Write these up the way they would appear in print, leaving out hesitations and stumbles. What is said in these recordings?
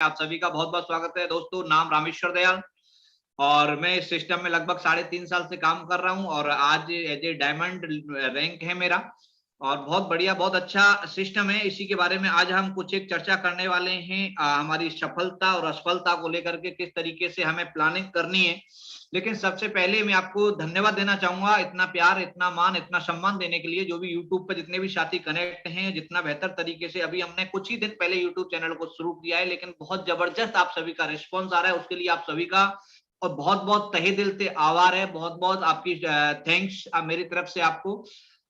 आप सभी का बहुत बहुत स्वागत है दोस्तों। नाम रामेश्वर दयाल और मैं इस सिस्टम में लगभग 3.5 साल से काम कर रहा हूं और आज एज ए डायमंड रैंक है मेरा और बहुत बढ़िया बहुत अच्छा सिस्टम है। इसी के बारे में आज हम कुछ एक चर्चा करने वाले हैं। हमारी सफलता और असफलता को लेकर के किस तरीके से हमें प्लानिंग करनी है। लेकिन सबसे पहले मैं आपको धन्यवाद देना चाहूंगा, इतना प्यार, इतना मान, इतना सम्मान देने के लिए। जो भी यूट्यूब पे जितने भी साथी कनेक्ट हैं, जितना बेहतर तरीके से, अभी हमने कुछ ही दिन पहले यूट्यूब चैनल को शुरू किया है, लेकिन बहुत जबरदस्त आप सभी का रिस्पॉन्स आ रहा है। उसके लिए आप सभी का और बहुत बहुत तहे दिल से आभार है, बहुत बहुत आपकी थैंक्स मेरी तरफ से आपको।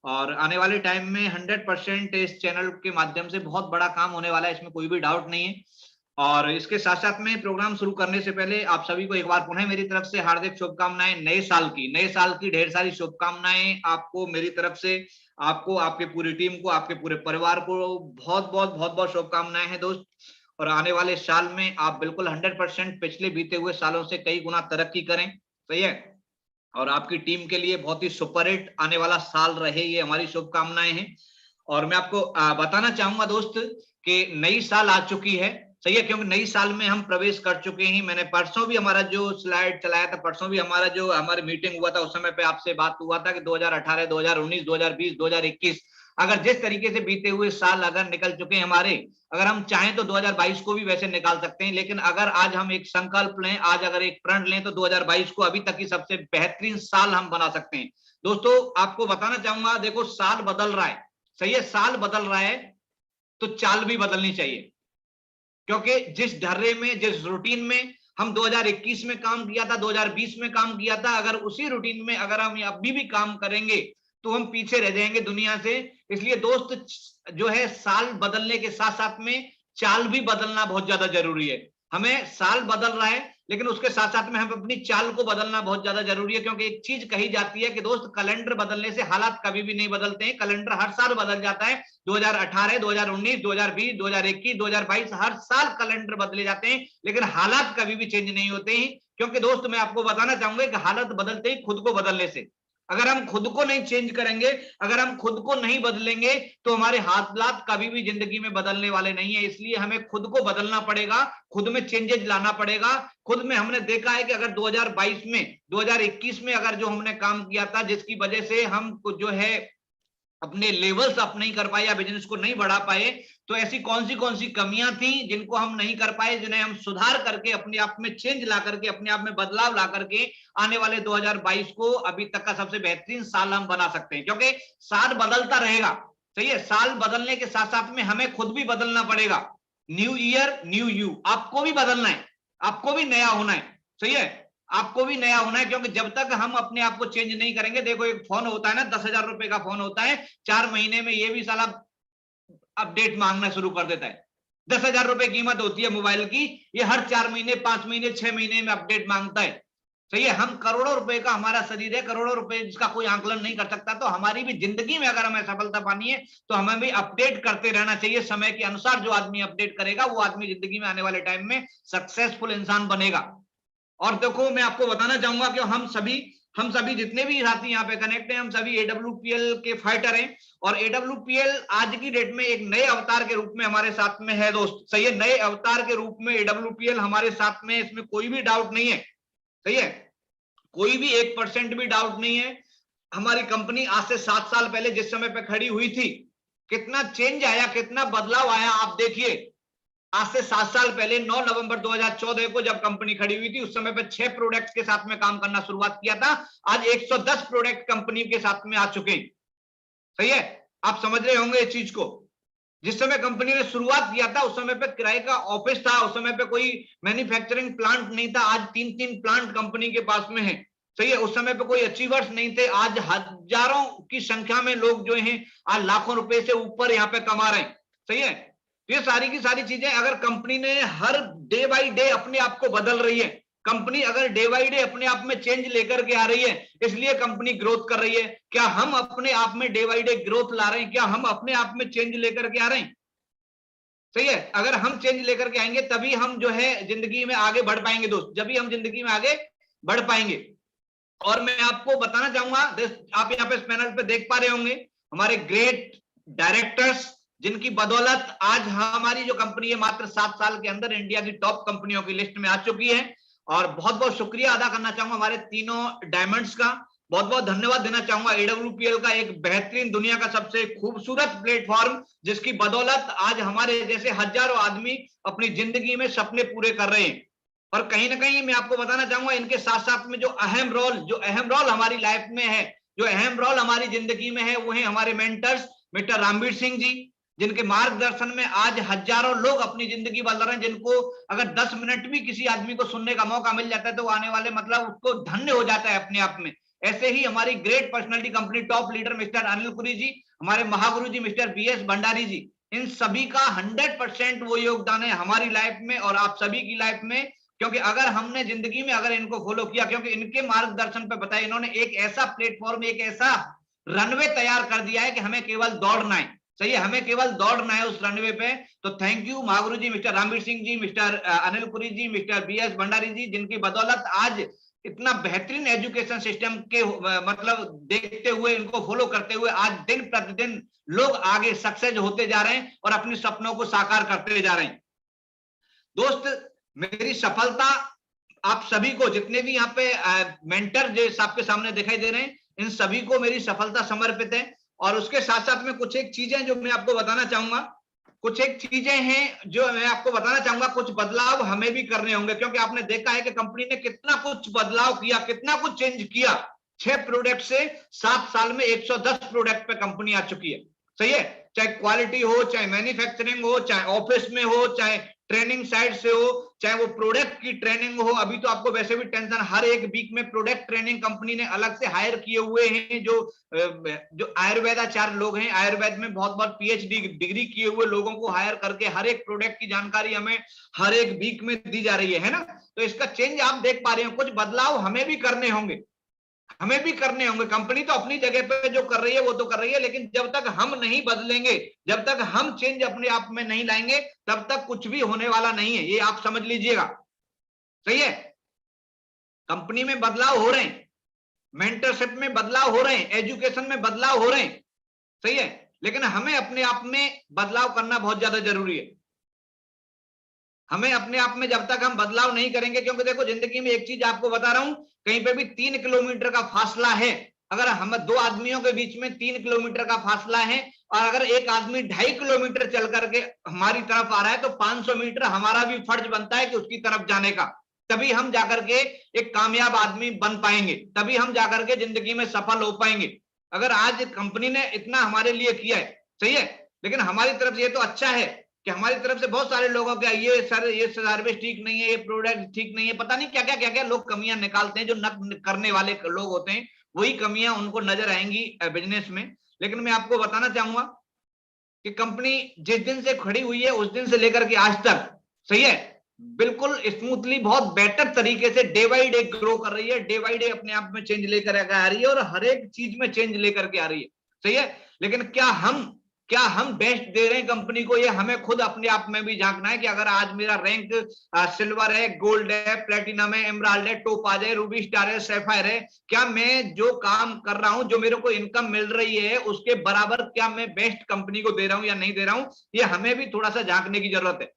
और आने वाले टाइम में 100% इस चैनल के माध्यम से बहुत बड़ा काम होने वाला है, इसमें कोई भी डाउट नहीं है। और इसके साथ साथ में प्रोग्राम शुरू करने से पहले आप सभी को एक बार पुनः मेरी तरफ से हार्दिक शुभकामनाएं। नए साल की ढेर सारी शुभकामनाएं आपको मेरी तरफ से, आपको, आपके पूरी टीम को, आपके पूरे परिवार को बहुत बहुत बहुत बहुत शुभकामनाएं हैं दोस्त। और आने वाले साल में आप बिल्कुल 100% पिछले बीते हुए सालों से कई गुना तरक्की करें, सही है। और आपकी टीम के लिए बहुत ही सुपरहिट आने वाला साल रहे, ये हमारी शुभकामनाएं हैं। और मैं आपको बताना चाहूंगा दोस्त कि नई साल आ चुकी है, सही है, क्योंकि नई साल में हम प्रवेश कर चुके हैं। मैंने परसों भी हमारा जो स्लाइड चलाया था, परसों भी हमारा जो हमारी मीटिंग हुआ था, उस समय पे आपसे बात हुआ था कि 2018, 2019, 2020, 2021 अगर जिस तरीके से बीते हुए साल अगर निकल चुके हैं हमारे, अगर हम चाहें तो 2022 को भी वैसे निकाल सकते हैं। लेकिन अगर आज हम एक संकल्प लें, आज अगर एक प्रण लें, तो 2022 को अभी तक की सबसे बेहतरीन साल हम बना सकते हैं। दोस्तों आपको बताना चाहूंगा, देखो साल बदल रहा है, सही है, साल बदल रहा है तो चाल भी बदलनी चाहिए। क्योंकि जिस ढर्रे में, जिस रूटीन में हम 2021 में काम किया था, 2020 में काम किया था, अगर उसी रूटीन में अगर हम अभी भी काम करेंगे तो हम पीछे रह जाएंगे दुनिया से। इसलिए दोस्त जो है, साल बदलने के साथ साथ में चाल भी बदलना बहुत ज्यादा जरूरी है। हमें साल बदल रहा है लेकिन उसके साथ साथ में हम अपनी चाल को बदलना बहुत ज्यादा जरूरी है। क्योंकि एक चीज कही जाती है कि दोस्त, कैलेंडर बदलने से हालात कभी भी नहीं बदलते हैं। कैलेंडर हर साल बदल जाता है, 2018, 2019, 2020, 2021, 2022 हर साल कैलेंडर बदले जाते हैं, लेकिन हालात कभी भी चेंज नहीं होते हैं। क्योंकि दोस्त मैं आपको बताना चाहूंगा कि हालत बदलते ही खुद को बदलने से, अगर हम खुद को नहीं चेंज करेंगे, अगर हम खुद को नहीं बदलेंगे, तो हमारे हालात कभी भी जिंदगी में बदलने वाले नहीं है। इसलिए हमें खुद को बदलना पड़ेगा, खुद में चेंजेस लाना पड़ेगा। खुद में हमने देखा है कि अगर 2022 में, 2021 में अगर जो हमने काम किया था, जिसकी वजह से हम जो है अपने लेवल्स अप नहीं कर पाए या बिजनेस को नहीं बढ़ा पाए, तो ऐसी कौन सी कमियां थी जिनको हम नहीं कर पाए, जिन्हें हम सुधार करके अपने आप में चेंज ला करके, अपने आप में बदलाव ला करके आने वाले 2022 को अभी तक का सबसे बेहतरीन साल हम बना सकते हैं। क्योंकि साल बदलता रहेगा, सही है, साल बदलने के साथ साथ में हमें खुद भी बदलना पड़ेगा। न्यू ईयर न्यू यू, आपको भी बदलना है, आपको भी नया होना है, सही है, आपको भी नया होना है। क्योंकि जब तक हम अपने आप को चेंज नहीं करेंगे, देखो एक फोन होता है ना, 10,000 रुपए का फोन होता है, 4 महीने में ये भी साला अपडेट मांगना शुरू कर देता है। 10,000 रुपए कीमत होती है मोबाइल की, ये हर 4 महीने, 5 महीने, 6 महीने में अपडेट मांगता है, सही है। हम करोड़ों रुपए का हमारा शरीर है, करोड़ों रुपए जिसका कोई आंकलन नहीं कर सकता। तो हमारी भी जिंदगी में अगर हमें सफलता पानी है तो हमें भी अपडेट करते रहना चाहिए। समय के अनुसार जो आदमी अपडेट करेगा, वो आदमी जिंदगी में आने वाले टाइम में सक्सेसफुल इंसान बनेगा। और देखो मैं आपको बताना चाहूंगा कि हम सभी जितने भी साथी यहाँ पे कनेक्ट हैं, हम सभी एडब्ल्यूपीएल के फाइटर हैं। और एडब्ल्यूपीएल आज की डेट में एक नए अवतार के रूप में हमारे साथ में है दोस्त, सही है, नए अवतार के रूप में एडब्ल्यूपीएल हमारे साथ में, इसमें कोई भी डाउट नहीं है, सही है, कोई भी 1% भी डाउट नहीं है। हमारी कंपनी आज से 7 साल पहले जिस समय पे खड़ी हुई थी, कितना चेंज आया, कितना बदलाव आया, आप देखिए। आज से 7 साल पहले 9 नवंबर 2014 को जब कंपनी खड़ी हुई थी, उस समय पे 6 प्रोडक्ट्स के साथ में काम करना शुरुआत किया था। आज 110 प्रोडक्ट कंपनी के साथ में आ चुके हैं, सही है। आप समझ रहे होंगे इस चीज को। जिस समय कंपनी ने शुरुआत किया था, उस समय पे किराए का ऑफिस था, उस समय पे कोई मैन्युफैक्चरिंग प्लांट नहीं था। आज 3-3 प्लांट कंपनी के पास में है, सही है। उस समय पे कोई अचीवर्स नहीं थे, आज हजारों की संख्या में लोग जो हैं, आज लाखों रुपए से ऊपर यहाँ पे कमा रहे हैं, सही है। ये सारी की सारी चीजें अगर कंपनी ने हर डे बाई डे अपने आप को बदल रही है, कंपनी अगर डे बाई डे अपने आप में चेंज लेकर के आ रही है, इसलिए कंपनी ग्रोथ कर रही है। क्या हम अपने आप में डे बाई डे ग्रोथ ला रहे हैं? क्या हम अपने आप में चेंज लेकर के आ रहे हैं? सही है। अगर हम चेंज लेकर के आएंगे तभी हम जो है जिंदगी में आगे बढ़ पाएंगे दोस्त, जब भी हम जिंदगी में आगे बढ़ पाएंगे। और मैं आपको बताना चाहूंगा, आप यहाँ पे इस पैनल पे देख पा रहे होंगे हमारे ग्रेट डायरेक्टर्स, जिनकी बदौलत आज हमारी जो कंपनी है मात्र 7 साल के अंदर इंडिया की टॉप कंपनियों की लिस्ट में आ चुकी है। और बहुत बहुत शुक्रिया अदा करना चाहूंगा हमारे तीनों डायमंड्स का, बहुत बहुत धन्यवाद देना चाहूंगा AWPL का, एक बेहतरीन दुनिया का सबसे खूबसूरत प्लेटफॉर्म जिसकी बदौलत आज हमारे जैसे हजारों आदमी अपनी जिंदगी में सपने पूरे कर रहे हैं। और कहीं ना कहीं मैं आपको बताना चाहूंगा इनके साथ साथ में जो अहम रोल हमारी लाइफ में है, जो अहम रोल हमारी जिंदगी में है, वो है हमारे मेंटर्स मिस्टर रामवीर सिंह जी, जिनके मार्गदर्शन में आज हजारों लोग अपनी जिंदगी बदल रहे हैं। जिनको अगर 10 मिनट भी किसी आदमी को सुनने का मौका मिल जाता है तो आने वाले मतलब उसको धन्य हो जाता है अपने आप में। ऐसे ही हमारी great personality company top leader mister Anil Puri ji, हमारे महागुरु जी मिस्टर BS भंडारी जी, इन सभी का 100% वो योगदान है हमारी लाइफ में और आप सभी की लाइफ में। क्योंकि अगर हमने जिंदगी में अगर इनको फॉलो किया, क्योंकि इनके मार्गदर्शन पे बताया, इन्होंने एक ऐसा प्लेटफॉर्म, एक ऐसा रनवे तैयार कर दिया है कि हमें केवल दौड़ना है। सही है, हमें केवल दौड़ना है उस रनवे पे। तो थैंक यू महागुरु जी mister Ramveer Singh ji, mister Anil Puri ji, mister BS Bhandari ji, जिनकी बदौलत आज इतना बेहतरीन एजुकेशन सिस्टम के मतलब देखते हुए, इनको फॉलो करते हुए आज दिन प्रतिदिन लोग आगे सक्सेस होते जा रहे हैं और अपने सपनों को साकार करते जा रहे हैं। दोस्त, मेरी सफलता आप सभी को, जितने भी यहाँ पे मेंटर जो आपके सामने दिखाई दे रहे हैं, इन सभी को मेरी सफलता समर्पित है। और उसके साथ साथ में कुछ एक चीजें जो मैं आपको बताना चाहूंगा, कुछ एक चीजें हैं जो मैं आपको बताना चाहूंगा, कुछ बदलाव हमें भी करने होंगे। क्योंकि आपने देखा है कि कंपनी ने कितना कुछ बदलाव किया, कितना कुछ चेंज किया। 6 प्रोडक्ट से 7 साल में 110 प्रोडक्ट पे कंपनी आ चुकी है। सही है, चाहे क्वालिटी हो, चाहे मैन्युफैक्चरिंग हो, चाहे ऑफिस में हो, चाहे ट्रेनिंग साइड से हो, चाहे वो प्रोडक्ट की ट्रेनिंग हो। अभी तो आपको वैसे भी टेंशन, हर एक वीक में प्रोडक्ट ट्रेनिंग कंपनी ने अलग से हायर किए हुए हैं। जो आयुर्वेदाचार्य लोग हैं, आयुर्वेद में बहुत बहुत PhD डिग्री किए हुए लोगों को हायर करके हर एक प्रोडक्ट की जानकारी हमें हर एक वीक में दी जा रही है ना। तो इसका चेंज आप देख पा रहे हो। कुछ बदलाव हमें भी करने होंगे, हमें भी करने होंगे। कंपनी तो अपनी जगह पे जो कर रही है वो तो कर रही है, लेकिन जब तक हम नहीं बदलेंगे, जब तक हम चेंज अपने आप में नहीं लाएंगे, तब तक कुछ भी होने वाला नहीं है, ये आप समझ लीजिएगा। सही है, कंपनी में बदलाव हो रहे हैं, मेंटरशिप में बदलाव हो रहे हैं, एजुकेशन में बदलाव हो रहे हैं। सही है, लेकिन हमें अपने आप में बदलाव करना बहुत ज्यादा जरूरी है। हमें अपने आप में जब तक हम बदलाव नहीं करेंगे, क्योंकि देखो जिंदगी में एक चीज आपको बता रहा हूं, कहीं पे भी 3 किलोमीटर का फासला है, अगर हम 2 आदमियों के बीच में 3 किलोमीटर का फासला है और अगर एक आदमी 2.5 किलोमीटर चल करके हमारी तरफ आ रहा है, तो 500 मीटर हमारा भी फर्ज बनता है कि उसकी तरफ जाने का। तभी हम जाकर के एक कामयाब आदमी बन पाएंगे, तभी हम जाकर के जिंदगी में सफल हो पाएंगे। अगर आज कंपनी ने इतना हमारे लिए किया है, सही है, लेकिन हमारी तरफ से ये तो अच्छा है कि हमारी तरफ से बहुत सारे लोगों का ये सर्विस ठीक नहीं है, ये प्रोडक्ट ठीक नहीं है, पता नहीं क्या क्या लोग कमियां निकालते हैं। जो न करने वाले लोग होते हैं वही कमियां उनको नजर आएंगी बिजनेस में। लेकिन मैं आपको बताना चाहूंगा कि कंपनी जिस दिन से खड़ी हुई है उस दिन से लेकर के आज तक, सही है, बिल्कुल स्मूथली, बहुत बेटर तरीके से डे बाई डे ग्रो कर रही है, डे बाई डे अपने आप में चेंज लेकर आ रही है और हर एक चीज में चेंज लेकर के आ रही है। सही है, लेकिन क्या हम बेस्ट दे रहे हैं कंपनी को, ये हमें खुद अपने आप में भी झांकना है कि अगर आज मेरा रैंक सिल्वर है, गोल्ड है, प्लेटिनम है, एमराल्ड है, टोपाज है, रूबी स्टार है, सैफायर है, क्या मैं जो काम कर रहा हूं, जो मेरे को इनकम मिल रही है, उसके बराबर क्या मैं बेस्ट कंपनी को दे रहा हूं या नहीं दे रहा हूं, ये हमें भी थोड़ा सा झांकने की जरूरत है।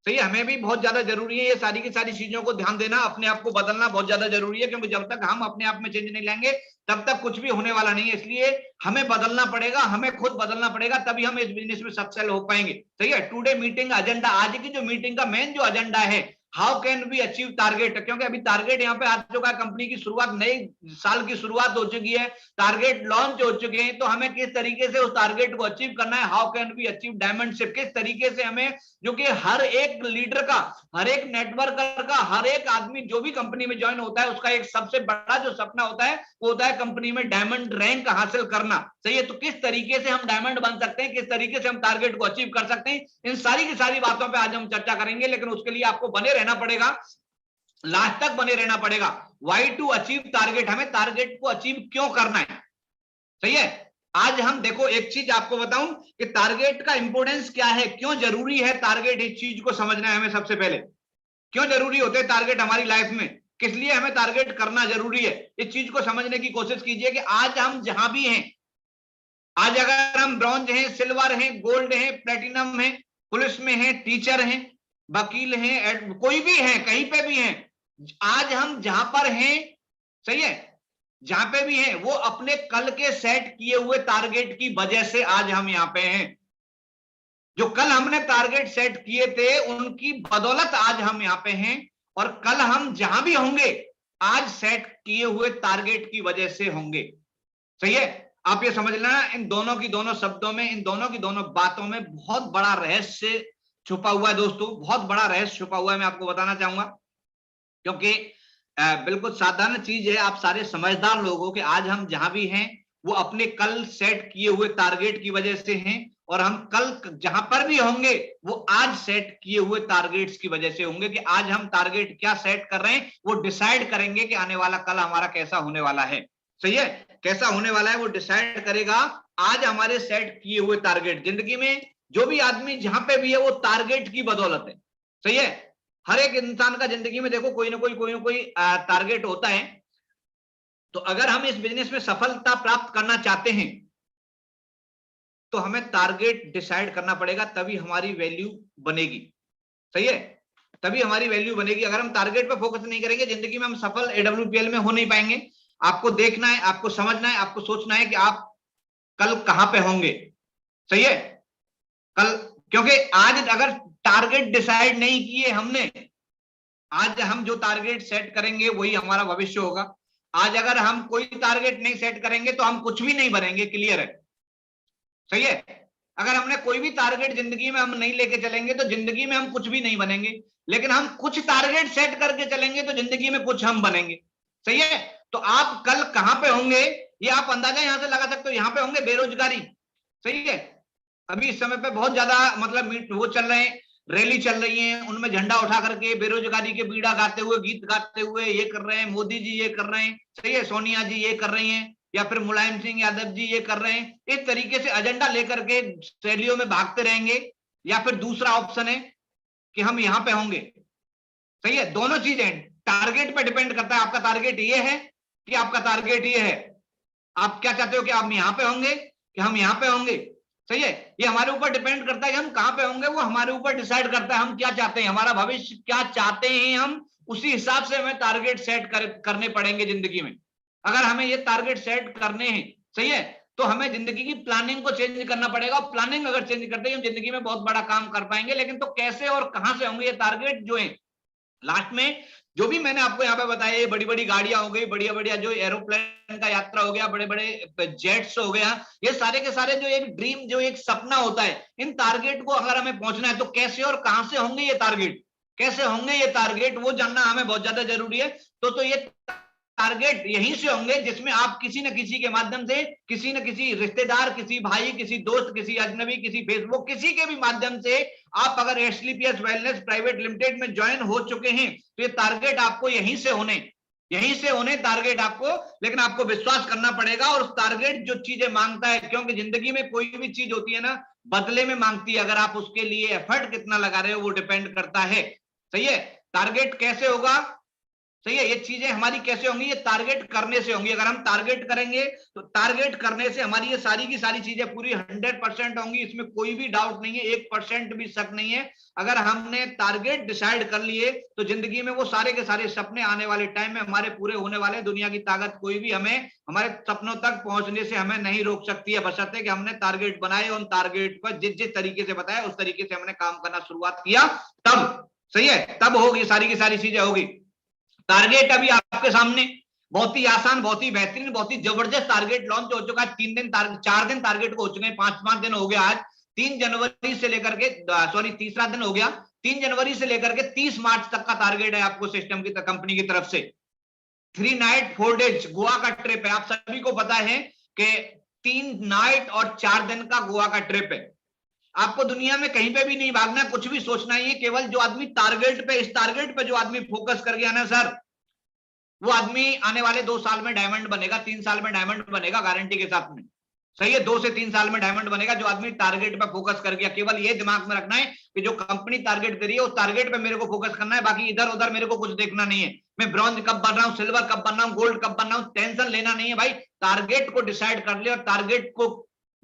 सही है, हमें भी बहुत ज्यादा जरूरी है ये सारी की सारी चीजों को ध्यान देना, अपने आप को बदलना बहुत ज्यादा जरूरी है। क्योंकि जब तक हम अपने आप में चेंज नहीं लाएंगे तब तक कुछ भी होने वाला नहीं है। इसलिए हमें बदलना पड़ेगा, हमें खुद बदलना पड़ेगा, तभी हम इस बिजनेस में सक्सेस हो पाएंगे। सही है, टुडे मीटिंग एजेंडा, आज की जो मीटिंग का मेन जो एजेंडा है, how can we achieve target. क्योंकि अभी टारगेट यहाँ पे आ चुका है, कंपनी की शुरुआत, नई साल की शुरुआत हो चुकी है, टारगेट लॉन्च हो चुके हैं, तो हमें किस तरीके से उस टारगेट को अचीव करना है, हाउ कैन वी अचीव डायमंडशिप, किस तरीके से हमें, जो कि हर एक लीडर का, हर एक नेटवर्कर का, हर एक आदमी जो भी कंपनी में ज्वाइन होता है उसका एक सबसे बड़ा जो सपना होता है वो होता है कंपनी में डायमंड रैंक हासिल करना। सही है, तो किस तरीके से हम डायमंड बन सकते हैं, किस तरीके से हम टारगेट को अचीव कर सकते हैं, इन सारी की सारी बातों पे आज हम चर्चा करेंगे। लेकिन उसके लिए आपको बने रहना पड़ेगा, लास्ट तक बने रहना पड़ेगा। वाई टू अचीव टारगेट, हमें टारगेट को अचीव क्यों करना है। सही है, आज हम देखो एक चीज आपको बताऊं कि टारगेट का इंपोर्टेंस क्या है, क्यों जरूरी है टारगेट, इस चीज को समझना है हमें। सबसे पहले क्यों जरूरी होते हैं टारगेट हमारी लाइफ में, किस लिए हमें टारगेट करना जरूरी है, इस चीज को समझने की कोशिश कीजिए कि आज हम जहां भी हैं, आज अगर हम ब्रॉन्ज हैं, सिल्वर हैं, गोल्ड हैं, प्लेटिनम हैं, पुलिस में हैं, टीचर हैं, वकील हैं, कोई भी है, कहीं पे भी हैं, आज हम जहां पर हैं, सही है, जहां पे भी हैं, वो अपने कल के सेट किए हुए टारगेट की वजह से आज हम यहां पे हैं। जो कल हमने टारगेट सेट किए थे उनकी बदौलत आज हम यहां पे हैं, और कल हम जहां भी होंगे आज सेट किए हुए टारगेट की वजह से होंगे। सही है, आप ये समझ लेना, इन दोनों की दोनों शब्दों में, इन दोनों की दोनों बातों में बहुत बड़ा रहस्य छुपा हुआ है दोस्तों, बहुत बड़ा रहस्य छुपा हुआ है, मैं आपको बताना चाहूंगा। क्योंकि बिल्कुल साधारण चीज है, आप सारे समझदार लोग हो कि आज हम जहां भी हैं वो अपने कल सेट किए हुए टारगेट की वजह से हैं, और हम कल जहां पर भी होंगे वो आज सेट किए हुए टारगेट्स की वजह से होंगे। कि आज हम टारगेट क्या सेट कर रहे हैं वो डिसाइड करेंगे कि आने वाला कल हमारा कैसा होने वाला है। सही है, कैसा होने वाला है वो डिसाइड करेगा आज हमारे सेट किए हुए टारगेट। जिंदगी में जो भी आदमी जहां पे भी है वो टारगेट की बदौलत है। सही है, हर एक इंसान का जिंदगी में देखो कोई ना कोई टारगेट होता है। तो अगर हम इस बिजनेस में सफलता प्राप्त करना चाहते हैं तो हमें टारगेट डिसाइड करना पड़ेगा, तभी हमारी वैल्यू बनेगी। सही है, तभी हमारी वैल्यू बनेगी। अगर हम टारगेट पे फोकस नहीं करेंगे जिंदगी में हम सफल AWPL में हो नहीं पाएंगे। आपको देखना है, आपको समझना है, आपको सोचना है कि आप कल कहां पे होंगे। सही है, कल, क्योंकि आज अगर टारगेट डिसाइड नहीं किए हमने, आज हम जो टारगेट सेट करेंगे वही हमारा भविष्य होगा। आज अगर हम कोई टारगेट नहीं सेट करेंगे तो हम कुछ भी नहीं बनेंगे। क्लियर है, सही है, अगर हमने कोई भी टारगेट जिंदगी में हम नहीं लेके चलेंगे तो जिंदगी में हम कुछ भी नहीं बनेंगे। लेकिन हम कुछ टारगेट सेट करके चलेंगे तो जिंदगी में कुछ हम बनेंगे। सही है, तो आप कल कहां पे होंगे ये आप अंदाजा यहां से लगा सकते हो। यहां पे होंगे बेरोजगारी। सही है, अभी इस समय पे बहुत ज्यादा मतलब वो चल रहे हैं, रैली चल रही है, उनमें झंडा उठा करके बेरोजगारी के बीड़ा गाते हुए, गीत गाते हुए ये कर रहे हैं, मोदी जी ये कर रहे हैं। सही है, सोनिया जी ये कर रही हैं, या फिर मुलायम सिंह यादव जी ये कर रहे हैं। इस तरीके से एजेंडा लेकर के रैलियों में भागते रहेंगे। या फिर दूसरा ऑप्शन है कि हम यहां पे होंगे। सही है, दोनों चीजें टारगेट पे डिपेंड करता है। आपका टारगेट ये है कि आपका टारगेट ये है, आप क्या चाहते हो कि हम यहां पे होंगे कि हम यहां पे होंगे। सही है, ये हमारे ऊपर डिपेंड करता है कि हम कहां पे होंगे, वो हमारे ऊपर डिसाइड करता है हम क्या चाहते हैं, हमारा भविष्य क्या चाहते हैं हम, उसी हिसाब से हमें टारगेट सेट करने पड़ेंगे जिंदगी में। अगर हमें ये टारगेट सेट करने हैं, सही है, तो हमें जिंदगी की प्लानिंग को चेंज करना पड़ेगा। प्लानिंग अगर चेंज करते हैं हम जिंदगी में बहुत बड़ा काम कर पाएंगे। लेकिन तो कैसे और कहां से होंगे ये टारगेट जो है, लास्ट में जो भी मैंने आपको यहाँ पे बताया, ये बड़ी बड़ी गाड़ियां हो गई, बढ़िया बढ़िया जो एरोप्लेन का यात्रा हो गया, बड़े बड़े जेट्स हो गया, ये सारे के सारे जो एक ड्रीम, जो एक सपना होता है, इन टारगेट को अगर हमें पहुंचना है तो कैसे और कहां से होंगे ये टारगेट, कैसे होंगे ये टारगेट, वो जानना हमें बहुत ज्यादा जरूरी है। तो ये टारगेट यहीं से होंगे जिसमें आप किसी न किसी के माध्यम से, किसी न किसी रिश्तेदार, किसी भाई, किसी दोस्त, किसी अजनबी, किसी फेसबुक, किसी के भी माध्यम से आप अगर एसलीपीएस वेलनेस प्राइवेट लिमिटेड में ज्वाइन हो चुके हैं तो ये टारगेट आपको यहीं से होने टारगेट आपको। लेकिन आपको विश्वास करना पड़ेगा और उस टारगेट जो चीजें मांगता है, क्योंकि जिंदगी में कोई भी चीज होती है ना बदले में मांगती है, अगर आप उसके लिए एफर्ट कितना लगा रहे हो वो डिपेंड करता है। सही है, टारगेट कैसे होगा, सही है, ये चीजें हमारी कैसे होंगी, ये टारगेट करने से होंगी। अगर हम टारगेट करेंगे तो टारगेट करने से हमारी ये सारी की सारी चीजें पूरी 100% होंगी, इसमें कोई भी डाउट नहीं है, 1% भी शक नहीं है। अगर हमने टारगेट डिसाइड कर लिए तो जिंदगी में वो सारे के सारे सपने आने वाले टाइम में हमारे पूरे होने वाले। दुनिया की ताकत कोई भी हमें हमारे सपनों तक पहुंचने से हमें नहीं रोक सकती है, बशर्ते कि हमने टारगेट बनाए, उन टारगेट पर जिस जिस तरीके से बताया उस तरीके से हमने काम करना शुरुआत किया, तब सही है, तब होगी सारी की सारी चीजें होगी। टारगेट अभी आपके सामने बहुत ही आसान, बहुत ही बेहतरीन, बहुत ही जबरदस्त टारगेट लॉन्च हो चुका है। 4 दिन टारगेट को हो चुके हैं, 5 दिन हो गया आज। 3 जनवरी से लेकर के सॉरी तीसरा दिन हो गया, 3 जनवरी से लेकर के 30 मार्च तक का टारगेट है आपको सिस्टम की कंपनी की तरफ से। 3 नाइट 4 डेज गोवा का ट्रिप है। आप सभी को पता है कि 3 नाइट और 4 दिन का गोवा का ट्रिप है। आपको दुनिया में कहीं पे भी नहीं भागना, कुछ भी सोचना ही है, केवल जो आदमी टारगेट पे, इस टारगेट पे जो आदमी फोकस कर गया ना सर, वो आदमी आने वाले 2 साल में डायमंड बनेगा, 3 साल में डायमंड बनेगा गारंटी के साथ में। सही है, 2 से 3 साल में डायमंड बनेगा जो आदमी टारगेट पे फोकस कर गया। केवल ये दिमाग में रखना है कि जो कंपनी टारगेट करी है उस टारगेट पे मेरे को फोकस करना है, बाकी इधर उधर मेरे को कुछ देखना नहीं है। मैं ब्रॉन्ज कब बन रहा हूँ, सिल्वर कब बन रहा हूँ, गोल्ड कब बन रहा हूँ, टेंशन लेना नहीं है भाई। टारगेट को डिसाइड कर ले और टारगेट को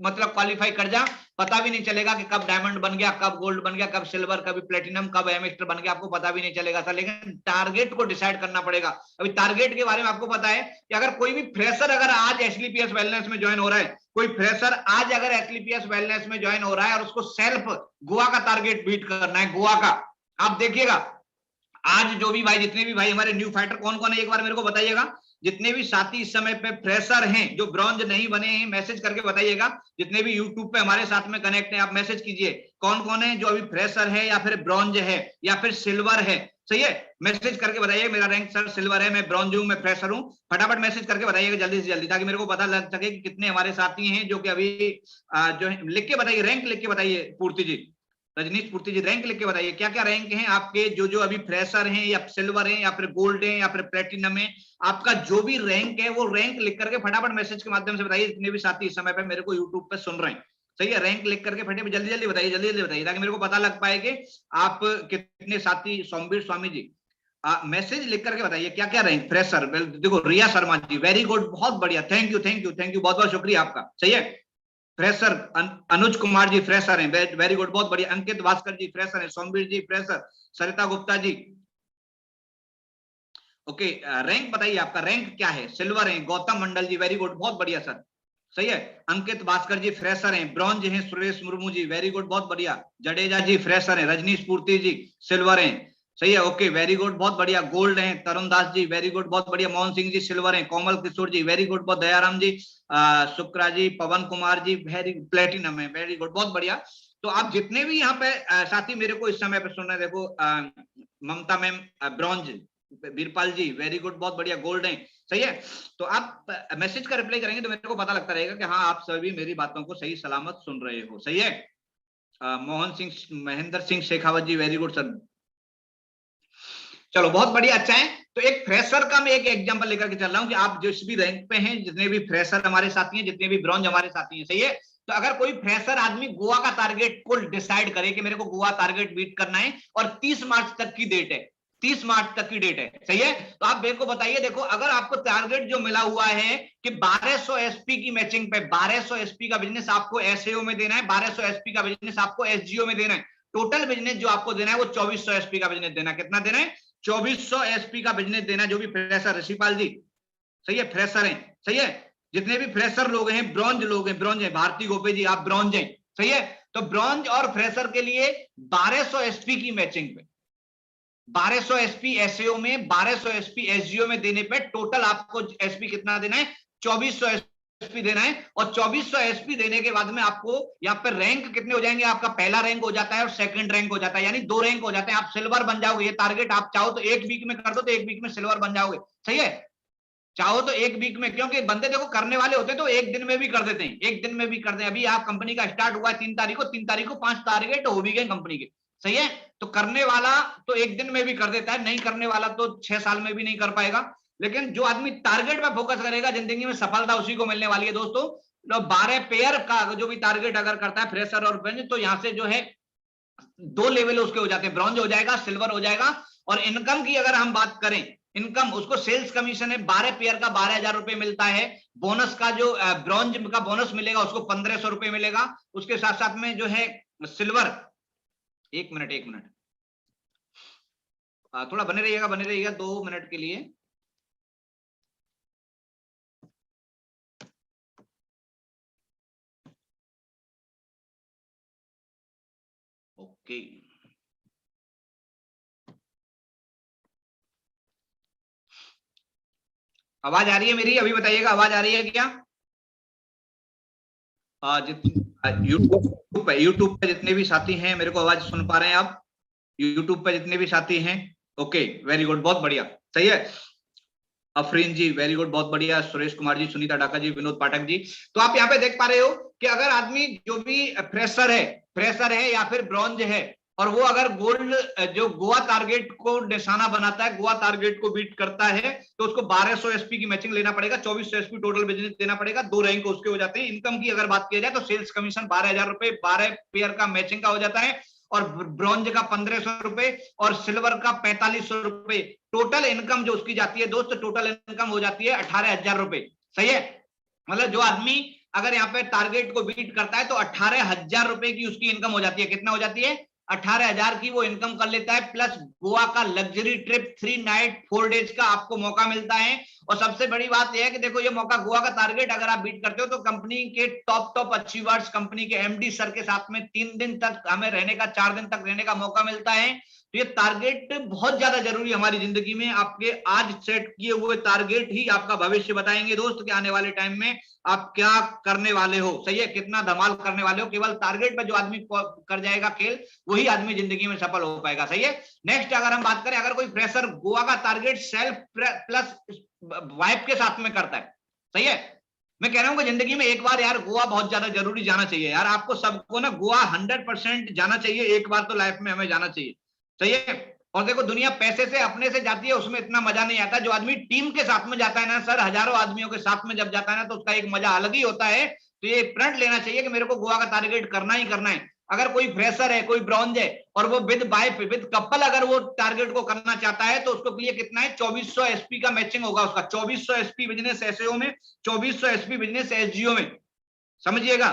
मतलब क्वालिफाई कर जा, पता भी नहीं चलेगा कि कब डायमंड बन गया, कब गोल्ड बन गया, कब सिल्वर, कभी प्लेटिनम, कब एमिस्टर बन गया, आपको पता भी नहीं चलेगा सर। लेकिन टारगेट को डिसाइड करना पड़ेगा। अभी टारगेट के बारे में आपको पता है कि अगर कोई भी फ्रेशर अगर आज एचलीपीएस वेलनेस में ज्वाइन हो रहा है, कोई फ्रेशर आज अगर एचलीपीएस वेलनेस में ज्वाइन हो रहा है और उसको सेल्फ गोवा का टारगेट बीट करना है, गोवा का, आप देखिएगा आज जो भी भाई, जितने भी भाई हमारे न्यू फाइटर कौन कौन है एक बार मेरे को बताइएगा। जितने भी साथी इस समय पे फ्रेशर हैं जो ब्रॉन्ज नहीं बने हैं, मैसेज करके बताइएगा। जितने भी यूट्यूब पे हमारे साथ में कनेक्ट हैं, आप मैसेज कीजिए कौन कौन है जो अभी फ्रेशर है या फिर ब्रॉन्ज है या फिर सिल्वर है। सही है, मैसेज करके बताइए मेरा रैंक सर सिल्वर है, मैं ब्रॉन्ज हूं, मैं फ्रेशर हूं। फटाफट मैसेज करके बताइएगा जल्दी से जल्दी, ताकि मेरे को पता लग सके कि कितने हमारे साथी हैं जो कि अभी जो है। लिख के बताइए, रैंक लिख के बताइए पूर्ति जी, रजनीश पूर्ति जी, रैंक लिख के बताइए क्या क्या रैंक हैं आपके, जो जो अभी फ्रेशर हैं या सिल्वर हैं या फिर गोल्ड हैं या फिर प्लेटिनम है, आपका जो भी रैंक है वो रैंक लिख करके फटाफट मैसेज के माध्यम से बताइए। जितने भी साथी इस समय पे मेरे को यूट्यूब पे सुन रहे हैं, सही है, रैंक लिख करके फटाफट जल्दी जल्दी बताइए, जल्दी जल्दी बताइए, ताकि मेरे को पता लग पाए कि आप कितने साथी। सोमवीर स्वामी जी मैसेज लिख करके बताइए क्या क्या रैंक फ्रेशर। देखो रिया शर्मा जी वेरी गुड, बहुत बढ़िया, thank you thank you thank you, बहुत बहुत शुक्रिया आपका। सही है, फ्रेशर अनुज कुमार जी फ्रेशर हैं, वेरी गुड, बहुत बढ़िया। अंकित भास्कर जी फ्रेशर हैं, सोमवीर जी फ्रेशर, सरिता गुप्ता जी ओके। रैंक बताइए आपका रैंक क्या है, सिल्वर है। गौतम मंडल जी वेरी गुड, बहुत बढ़िया सर। सही है, अंकित भास्कर जी फ्रेशर हैं, ब्रॉन्ज हैं सुरेश मुर्मू जी वेरी गुड, बहुत बढ़िया। जडेजा जी फ्रेशर हैं, रजनीश पूर्ति जी सिल्वर हैं। सही है, ओके वेरी गुड, बहुत बढ़िया। गोल्ड हैं तरुण दास जी वेरी गुड, बहुत बढ़िया। मोहन सिंह जी सिल्वर हैं, कोमल किशोर जी वेरी गुड, बहुत। दयाराम जी, शुक्रा जी, पवन कुमार जी वेरी प्लेटिनम है, वेरी गुड, बहुत बढ़िया। तो आप जितने भी यहाँ पे साथी मेरे को इस समय पे सुन रहे हैं, देखो ममता मैम ब्रॉन्ज, बीरपाल जी वेरी गुड, बहुत बढ़िया, गोल्ड है। सही है, तो आप मैसेज का रिप्लाई करेंगे तो मेरे को पता लगता रहेगा कि हाँ आप सभी मेरी बातों को सही सलामत सुन रहे हो। सही है, मोहन सिंह, महेंद्र सिंह शेखावत जी वेरी गुड सर, चलो बहुत बढ़िया, अच्छा है। तो एक फ्रेशर का मैं एक एग्जांपल लेकर के चल रहा हूं कि आप जिस भी रैंक पे हैं, जितने भी फ्रेशर हमारे साथी हैं, जितने भी ब्रॉन्ज हमारे साथी हैं, सही है। तो अगर कोई फ्रेशर आदमी गोवा का टारगेट को डिसाइड करे कि मेरे को गोवा टारगेट बीट करना है और 30 मार्च तक की डेट है, 30 मार्च तक की डेट है, सही है। तो आप मेरे को बताइए, देखो अगर आपको टारगेट जो मिला हुआ है कि 1200 एसपी की मैचिंग पे, 1200 एसपी का बिजनेस आपको एसएओ में देना है, 1200 एसपी का बिजनेस आपको एसजीओ में देना है, टोटल बिजनेस जो आपको देना है वो 2400 एसपी का बिजनेस देना है। कितना देना है? 2400 एसपी का बिजनेस देना, जो भी फ्रेशर, ऋषिपाल जी सही है, फ्रेशर हैं, सही है। जितने भी फ्रेशर लोग हैं, ब्रॉन्ज लोग हैं, ब्रॉन्ज है, भारती गोपे जी आप ब्रॉन्ज हैं, सही है। तो ब्रॉन्ज और फ्रेशर के लिए 1200 एसपी की मैचिंग पे, 1200 एसपी एसएओ में, 1200 एसपी एसजीओ में देने पे टोटल आपको एसपी कितना देना है? 2400 एसपी देना है। और 2400 एसपी देने के बाद में आपको यहाँ पे रैंक कितने हो जाएंगे? आपका पहला रैंक हो जाता है और सेकंड रैंक हो जाता है, यानी 2 रैंक हो जाते हैं, आप सिल्वर बन जाओगे। ये टारगेट आप चाहो तो 1 वीक में कर दो, तो 1 वीक में सिल्वर बन जाओगे, सही है। चाहो तो 1 वीक में, क्योंकि बंदे देखो करने वाले होते हैं तो 1 दिन में भी कर देते हैं, 1 दिन में भी कर दें। अभी आप कंपनी का स्टार्ट हुआ है 3 तारीख को, 3 तारीख को 5 टारगेट हो भी गए कंपनी के, सही है। तो करने वाला तो 1 दिन में भी कर देता है, नहीं करने वाला तो 6 साल में भी नहीं कर पाएगा। लेकिन जो आदमी टारगेट पे फोकस करेगा, जिंदगी में सफलता उसी को मिलने वाली है दोस्तों। तो 12 पेयर का जो भी टारगेट अगर करता है फ्रेशर और ब्रॉन्ज, तो यहाँ से जो है 2 लेवल उसके हो जाते हैं, ब्रॉन्ज हो जाएगा, सिल्वर हो जाएगा। और इनकम की अगर हम बात करें, इनकम उसको सेल्स कमीशन है, 12 पेयर का 12,000 रुपए मिलता है। बोनस का जो ब्रॉन्ज का बोनस मिलेगा उसको 1500 रुपए मिलेगा। उसके साथ साथ में जो है सिल्वर, 1 मिनट 1 मिनट, थोड़ा बने रहिएगा 2 मिनट के लिए। ओके, आवाज आ रही है मेरी? अभी बताइएगा आवाज आ रही है क्या? यूट्यूब पे जितने भी साथी हैं मेरे को आवाज सुन पा रहे हैं आप? यूट्यूब पे जितने भी साथी हैं, ओके वेरी गुड, बहुत बढ़िया, सही है। अफरीन जी वेरी गुड, बहुत बढ़िया। सुरेश कुमार जी, सुनीता डाका जी, विनोद पाठक जी। तो आप यहाँ पे देख पा रहे हो कि अगर आदमी जो भी फ्रेशर है या फिर ब्रॉन्ज है, और वो अगर गोल्ड जो गोवा टारगेट को निशाना बनाता है, गोवा टारगेट को बीट करता है, तो उसको 1200 एसपी की मैचिंग लेना पड़ेगा, 2400 एसपी टोटल बिजनेस देना पड़ेगा, 2 रैंक उसके हो जाते हैं। इनकम की अगर बात की जाए तो सेल्स कमीशन 12,000 रुपए 12 पेयर का मैचिंग का हो जाता है, और ब्रॉन्ज का 1500 रुपए और सिल्वर का 4500 रुपए। टोटल इनकम जो उसकी जाती है दोस्त, टोटल इनकम हो जाती है 18,000 रुपए, सही है। मतलब जो आदमी अगर यहाँ पे टारगेट को बीट करता है तो 18,000 रुपए की उसकी इनकम हो जाती है। कितना हो जाती है? 18,000 की वो इनकम कर लेता है, प्लस गोवा का लग्जरी ट्रिप 3 नाइट 4 डेज का आपको मौका मिलता है। और सबसे बड़ी बात यह है कि देखो ये मौका गोवा का टारगेट अगर आप बीट करते हो तो कंपनी के टॉप अचीवर्स, कंपनी के एमडी सर के साथ में 3 दिन तक हमें रहने का, 4 दिन तक रहने का मौका मिलता है। तो ये टारगेट बहुत ज्यादा जरूरी है हमारी जिंदगी में। आपके आज सेट किए हुए टारगेट ही आपका भविष्य बताएंगे दोस्त कि आने वाले टाइम में आप क्या करने वाले हो। सही है, कितना धमाल करने वाले हो। केवल टारगेट पर जो आदमी कर जाएगा खेल, वही आदमी जिंदगी में सफल हो पाएगा। सही है। नेक्स्ट अगर हम बात करें, अगर कोई फ्रेशर गोवा का टारगेट सेल्फ प्लस वाइफ के साथ में करता है, सही है, मैं कह रहा हूं कि जिंदगी में एक बार यार गोवा बहुत ज्यादा जरूरी जाना चाहिए यार। आपको सबको ना गोवा 100% जाना चाहिए, एक बार तो लाइफ में हमें जाना चाहिए। सही है। और देखो दुनिया पैसे से अपने से जाती है, उसमें इतना मजा नहीं आता। जो आदमी टीम के साथ में जाता है ना सर, हजारों आदमियों के साथ में जब जाता है ना, तो उसका एक मजा अलग ही होता है। तो ये प्रण लेना चाहिए कि मेरे को गोवा का टारगेट करना ही करना है। अगर कोई फ्रेशर है, कोई ब्रॉन्ज है, और वो विद वाइफ विद कपल अगर वो टारगेट को करना चाहता है, तो उसको लिए कितना है? 2400 एसपी का मैचिंग होगा उसका। 2400 एसपी बिजनेस एसएओ में, 2400 एसपी बिजनेस एसजीओ में, समझिएगा।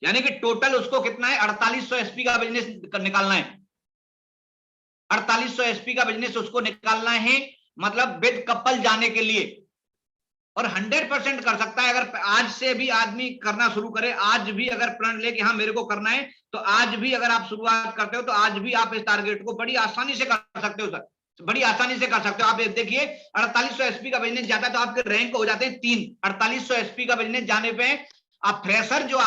यानी कि टोटल उसको कितना है? 4800 एसपी का बिजनेस निकालना है। 4800 एसपी का बिजनेस उसको निकालना है, मतलब विद कपल जाने के लिए। और 100% कर सकता है अगर आज से भी आदमी करना शुरू करे। आज भी अगर प्रण ले कि हाँ मेरे को करना है, तो आज भी अगर आप शुरुआत करते हो तो आज भी आप इस टारगेट को बड़ी आसानी से कर सकते हो सर, बड़ी आसानी से कर सकते हो। आप देखिए 4800 एसपी का बिजनेस जाता है तो आपके रैंक हो जाते हैं 3। 4800 एसपी का बिजनेस जाने पे आप फ्रेशर जो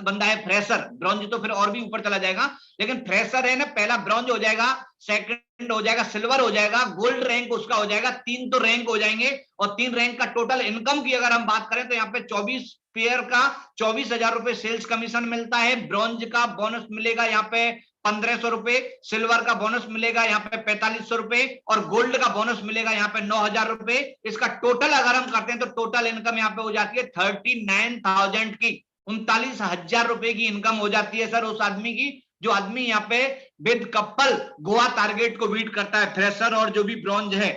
बंदा है, फ्रेशर, ब्रॉन्ज तो फिर और भी ऊपर चला जाएगा, लेकिन फ्रेशर है ना, पहला ब्रॉन्ज हो जाएगा, सेकंड हो जाएगा, सिल्वर हो जाएगा, गोल्ड रैंक उसका हो जाएगा, 3 तो रैंक हो जाएंगे। और 3 रैंक का टोटल इनकम की अगर हम बात करें तो यहाँ पे 24 पेयर का 24,000 रुपए सेल्स कमीशन मिलता है। ब्रॉन्ज का बोनस मिलेगा यहाँ पे 1500 रुपए, सिल्वर का बोनस मिलेगा यहाँ पे 4500 रुपए, और गोल्ड का बोनस मिलेगा यहाँ पे 9,000 रुपए। इसका टोटल अगर हम करते हैं तो टोटल इनकम यहाँ पे हो जाती है 39,000 की, 39,000 रुपए की इनकम हो जाती है सर उस आदमी की, जो आदमी यहाँ पे विद कपल गोवा टारगेट को बीट करता है, फ्रेशर और जो भी ब्रॉन्ज है।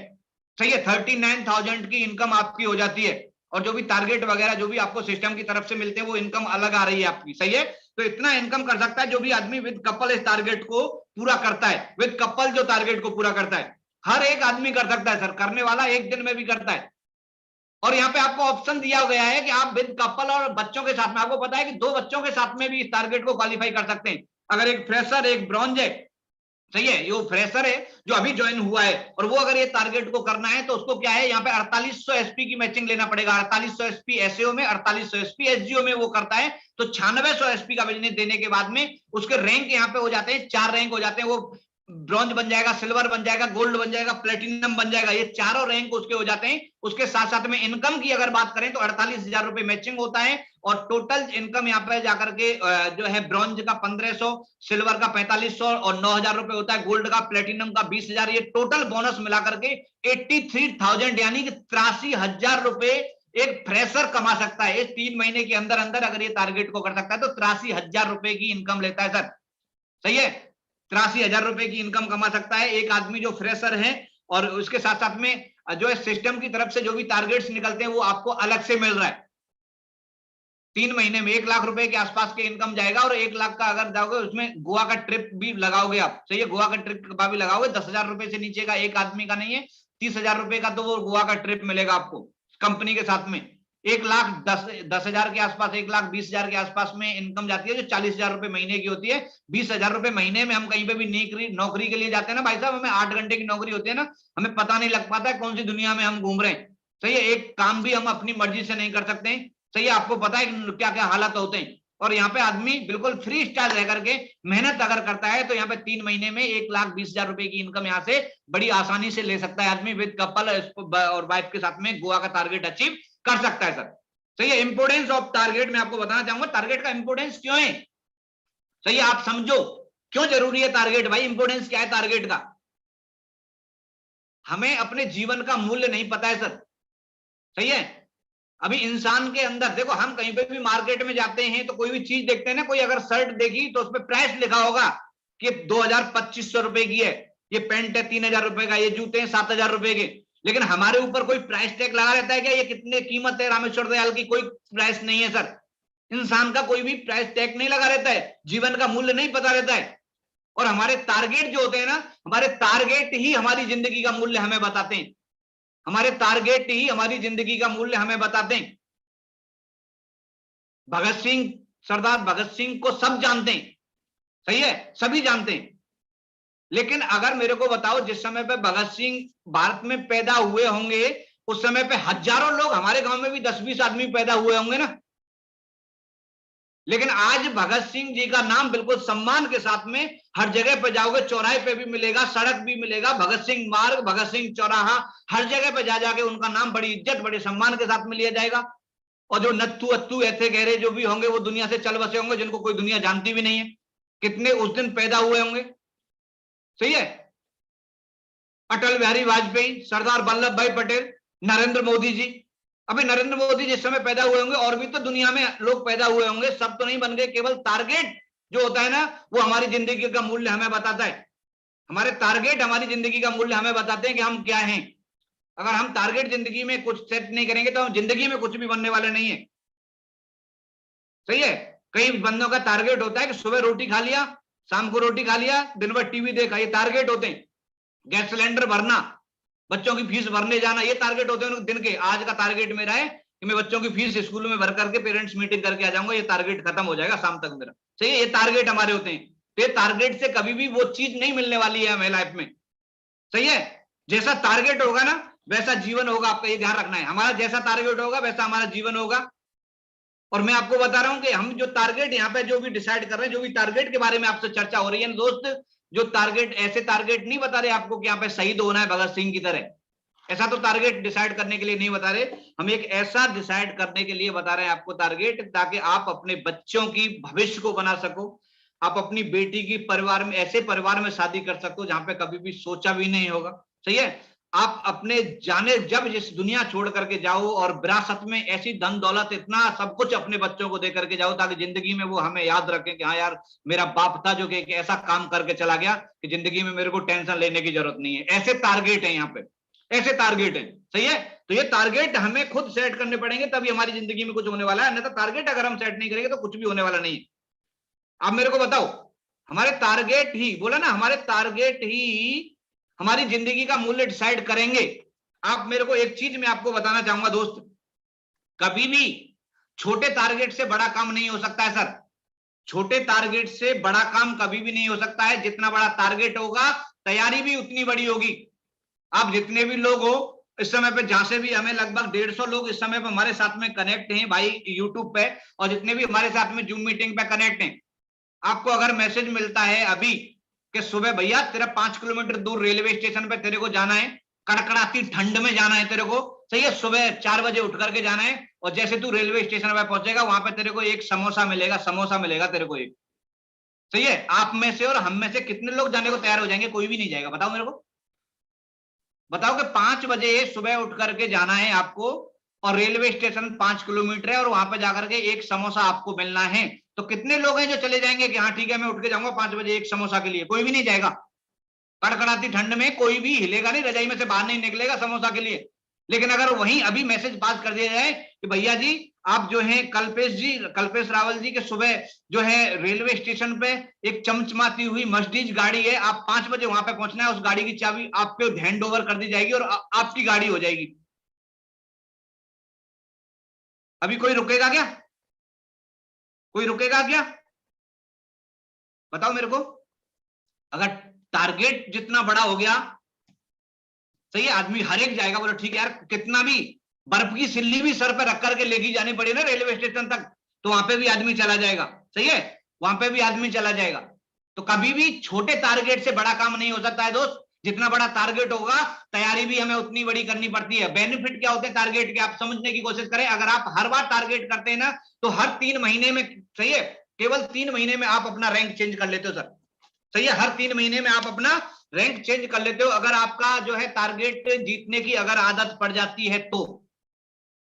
सही है, 39,000 की इनकम आपकी हो जाती है। और जो भी टारगेट वगैरह जो भी आपको सिस्टम की तरफ से मिलते हैं वो इनकम अलग आ रही है आपकी। सही है। तो इतना इनकम कर सकता है जो भी आदमी विद कपल इस टारगेट को पूरा करता है। विद कपल जो टारगेट को पूरा करता है, हर एक आदमी कर सकता है सर, करने वाला एक दिन में भी करता है। और यहाँ पे आपको ऑप्शन दिया गया है कि आप विद कपल और बच्चों के साथ में, आपको पता है कि 2 बच्चों के साथ में भी इस टारगेट को क्वालिफाई कर सकते हैं। अगर एक फ्रेशर एक ब्रॉन्ज है, सही है, ये फ्रेशर है जो अभी ज्वाइन हुआ है, और वो अगर ये टारगेट को करना है तो उसको क्या है, यहाँ पे 4800 एसपी की मैचिंग लेना पड़ेगा। 4800 एसपी एसएओ में, 4800 एसपी एसजीओ में वो करता है तो 9600 एसपी का बिजनेस देने के बाद में उसके रैंक यहाँ पे हो जाते हैं, 4 रैंक हो जाते हैं। वो ब्रॉन्ज बन जाएगा, सिल्वर बन जाएगा, गोल्ड बन जाएगा, प्लेटिनम बन जाएगा, ये चारों रैंक उसके हो जाते हैं। उसके साथ साथ में इनकम की अगर बात करें तो 48,000 रुपए मैचिंग होता है, और टोटल इनकम यहाँ पे जाकर के जो है ब्रॉन्ज का 1500, सिल्वर का 4500 और 9,000 रुपए होता है, गोल्ड का प्लेटिनम का 20,000। ये टोटल बोनस मिला करके 83,000 यानी कि 83,000 रुपए एक फ्रेशर कमा सकता है। इस 3 महीने के अंदर अंदर अगर ये टारगेट को कर सकता है तो 83,000 रुपए की इनकम लेता है सर। सही है, 83,000 रुपए की इनकम कमा सकता है एक आदमी जो फ्रेशर है। और उसके साथ साथ में जो है सिस्टम की तरफ से जो भी टारगेट्स निकलते हैं वो आपको अलग से मिल रहा है। 3 महीने में 1 लाख रुपए के आसपास के इनकम जाएगा, और 1 लाख का अगर जाओगे उसमें गोवा का ट्रिप भी लगाओगे आप। सही है, गोवा का ट्रिप का भी लगाओगे, 10,000 रुपए से नीचे का एक आदमी का नहीं है, 30,000 रुपए का तो वो गोवा का ट्रिप मिलेगा आपको कंपनी के साथ में। 1,10,000 के आसपास, 1,20,000 के आसपास में इनकम जाती है, जो 40,000 रुपए महीने की होती है। 20,000 रुपए महीने में हम कहीं पे भी नौकरी के लिए जाते हैं ना भाई साहब, हमें 8 घंटे की नौकरी होती है ना, हमें पता नहीं लग पाता है कौन सी दुनिया में हम घूम रहे हैं। सही है, एक काम भी हम अपनी मर्जी से नहीं कर सकते। सही है, आपको पता है क्या क्या हालात होते हैं। और यहाँ पे आदमी बिल्कुल फ्री स्टाइल रह करके मेहनत अगर करता है तो यहाँ पे 3 महीने में 1,20,000 रुपए की इनकम यहाँ से बड़ी आसानी से ले सकता है आदमी, विद कपल और वाइफ के साथ में गोवा का टारगेट अचीव कर सकता है सर। सही है, इंपोर्टेंस ऑफ टारगेट मैं आपको बताना चाहूंगा, टारगेट का इंपोर्टेंस क्यों है। सही है, आप समझो क्यों जरूरी है टारगेट। भाई इंपोर्टेंस क्या है टारगेट का, हमें अपने जीवन का मूल्य नहीं पता है सर। सही है, अभी इंसान के अंदर देखो, हम कहीं पे भी मार्केट में जाते हैं तो कोई भी चीज देखते हैं ना, कोई अगर शर्ट देखी तो उसपे प्राइस लिखा होगा कि 2,2500 रुपए की है, ये पैंट है 3,000 रुपए का, ये जूते हैं 7,000 रुपए के। लेकिन हमारे ऊपर कोई प्राइस टैग लगा रहता है क्या? ये कितने कीमत है रामेश्वर दयाल की? कोई प्राइस नहीं है सर। इंसान का कोई भी प्राइस टैग नहीं लगा रहता है, जीवन का मूल्य नहीं पता रहता है। और हमारे टारगेट जो होते हैं ना, हमारे टारगेट ही हमारी जिंदगी का मूल्य हमें बताते हैं। हमारे टारगेट ही हमारी जिंदगी का मूल्य हमें बताते हैं। भगत सिंह, सरदार भगत सिंह को सब जानते हैं, सही है, सभी जानते हैं। लेकिन अगर मेरे को बताओ, जिस समय पे भगत सिंह भारत में पैदा हुए होंगे, उस समय पे हजारों लोग, हमारे गांव में भी 10-20 आदमी पैदा हुए होंगे ना। लेकिन आज भगत सिंह जी का नाम बिल्कुल सम्मान के साथ में हर जगह पे जाओगे, चौराहे पे भी मिलेगा, सड़क भी मिलेगा, भगत सिंह मार्ग, भगत सिंह चौराहा, हर जगह पे जा जाके उनका नाम बड़ी इज्जत, बड़े सम्मान के साथ में लिया जाएगा। और जो नत्थु अत्तू ऐसे गहरे जो भी होंगे, वो दुनिया से चल बसे होंगे, जिनको कोई दुनिया जानती भी नहीं है, कितने उस दिन पैदा हुए होंगे, सही है। अटल बिहारी वाजपेयी, सरदार वल्लभ भाई पटेल, नरेंद्र मोदी जी। अभी नरेंद्र मोदी जिस समय पैदा हुए होंगे, और भी तो दुनिया में लोग पैदा हुए होंगे, सब तो नहीं बन गए। केवल टारगेट जो होता है ना, वो हमारी जिंदगी का मूल्य हमें बताता है। हमारे टारगेट हमारी जिंदगी का मूल्य हमें बताते हैं कि हम क्या हैं। अगर हम टारगेट जिंदगी में कुछ सेट नहीं करेंगे, तो हम जिंदगी में कुछ भी बनने वाले नहीं है, सही है। कई बंदों का टारगेट होता है कि सुबह रोटी खा लिया, शाम को रोटी खा लिया, दिन भर टीवी देखा, ये टारगेट होते हैं। गैस सिलेंडर भरना, बच्चों की फीस भरने जाना, ये टारगेट होते हैं दिन के। आज का टारगेट मेरा है कि मैं बच्चों की फीस स्कूल में भर करके पेरेंट्स मीटिंग करके आ जाऊंगा, ये टारगेट खत्म हो जाएगा शाम तक मेरा, सही है। ये टारगेट हमारे होते हैं। तो ये टारगेट से कभी भी वो चीज नहीं मिलने वाली है हमें लाइफ में, सही है। जैसा टारगेट होगा ना, वैसा जीवन होगा, आपका ये ध्यान रखना है। हमारा जैसा टारगेट होगा, वैसा हमारा जीवन होगा। और मैं आपको बता रहा हूं कि हम जो टारगेट यहाँ पे जो भी डिसाइड कर रहे हैं, जो भी टारगेट के बारे में आपसे चर्चा हो रही है दोस्त, जो टारगेट, ऐसे टारगेट नहीं बता रहे आपको कि यहाँ पे शहीद होना है भगत सिंह की तरह, ऐसा तो टारगेट डिसाइड करने के लिए नहीं बता रहे। हम एक ऐसा डिसाइड करने के लिए बता रहे हैं आपको टारगेट, ताकि आप अपने बच्चों की भविष्य को बना सको, आप अपनी बेटी की परिवार में, ऐसे परिवार में शादी कर सको जहां पे कभी भी सोचा भी नहीं होगा, सही है। आप अपने जाने जब इस दुनिया छोड़ करके जाओ, और विरासत में ऐसी धन दौलत, इतना सब कुछ अपने बच्चों को दे करके जाओ, ताकि जिंदगी में वो हमें याद रखें कि हाँ यार, मेरा बाप था जो कि ऐसा काम करके चला गया कि जिंदगी में मेरे को टेंशन लेने की जरूरत नहीं है। ऐसे टारगेट है यहाँ पे, ऐसे टारगेट है, सही है। तो ये टारगेट हमें खुद सेट करने पड़ेंगे, तभी हमारी जिंदगी में कुछ होने वाला है। नहीं तो टारगेट अगर हम सेट नहीं करेंगे तो कुछ भी होने वाला नहीं है। आप मेरे को बताओ, हमारे टारगेट ही, बोला ना, हमारे टारगेट ही हमारी जिंदगी का मूल्य डिसाइड करेंगे। आप मेरे को एक चीज मैं आपको बताना चाहूंगा दोस्त, कभी भी छोटे टारगेट से बड़ा काम नहीं हो सकता है सर। छोटे टारगेट से बड़ा काम कभी भी नहीं हो सकता है। जितना बड़ा टारगेट होगा, तैयारी भी उतनी बड़ी होगी। आप जितने भी लोग हो इस समय पे, जहां से भी हमें लगभग 150 लोग इस समय पे हमारे साथ में कनेक्ट हैं भाई यूट्यूब पे, और जितने भी हमारे साथ में जूम मीटिंग पे कनेक्ट हैं, आपको अगर मैसेज मिलता है अभी कि सुबह भैया तेरा 5 किलोमीटर दूर रेलवे स्टेशन पे तेरे को जाना है, कड़कड़ाती ठंड में जाना है तेरे को, सही है, सुबह 4 बजे उठ करके जाना है, और जैसे तू रेलवे स्टेशन पे पहुंचेगा, वहां पे तेरे को एक समोसा मिलेगा, समोसा मिलेगा तेरे को एक, सही है। आप में से और हम में से कितने लोग जाने को तैयार हो जाएंगे? कोई भी नहीं जाएगा, बताओ मेरे को, बताओ कि 5 बजे सुबह उठ करके जाना है आपको, और रेलवे स्टेशन 5 किलोमीटर है, और वहां पे जाकर के एक समोसा आपको मिलना है। तो कितने लोग हैं जो चले जाएंगे कि हाँ ठीक है मैं उठ के जाऊंगा 5 बजे एक समोसा के लिए? कोई भी नहीं जाएगा। कड़कड़ाती ठंड में कोई भी हिलेगा नहीं, रजाई में से बाहर नहीं निकलेगा समोसा के लिए। लेकिन अगर वहीं अभी मैसेज पास कर दिया जाए कि भैया जी आप जो है कल्पेश रावल जी के सुबह जो है रेलवे स्टेशन पे एक चमचमाती हुई मर्सिडीज गाड़ी है, आप 5 बजे वहां पे पहुंचना है, उस गाड़ी की चाबी आप पे हैंड ओवर कर दी जाएगी और आपकी गाड़ी हो जाएगी। अभी कोई रुकेगा क्या? कोई रुकेगा क्या? बताओ मेरे को। अगर टारगेट जितना बड़ा हो गया, सही है, आदमी हर एक जाएगा, बोलो ठीक है यार, कितना भी बर्फ की सिल्ली भी सर पर रख करके लेके जानी पड़ी ना रेलवे स्टेशन तक, तो वहां पे भी आदमी चला जाएगा, सही है, वहां पे भी आदमी चला जाएगा। तो कभी भी छोटे टारगेट से बड़ा काम नहीं हो सकता है दोस्त। जितना बड़ा टारगेट होगा, तैयारी भी हमें उतनी बड़ी करनी पड़ती है। बेनिफिट क्या होते हैं टारगेट के, आप समझने की कोशिश करें। अगर आप हर बार टारगेट करते हैं ना, तो हर 3 महीने में, सही है, केवल 3 महीने में आप अपना रैंक चेंज कर लेते हो सर, सही है। हर 3 महीने में आप अपना रैंक चेंज कर लेते हो। अगर आपका जो है टारगेट जीतने की अगर आदत पड़ जाती है, तो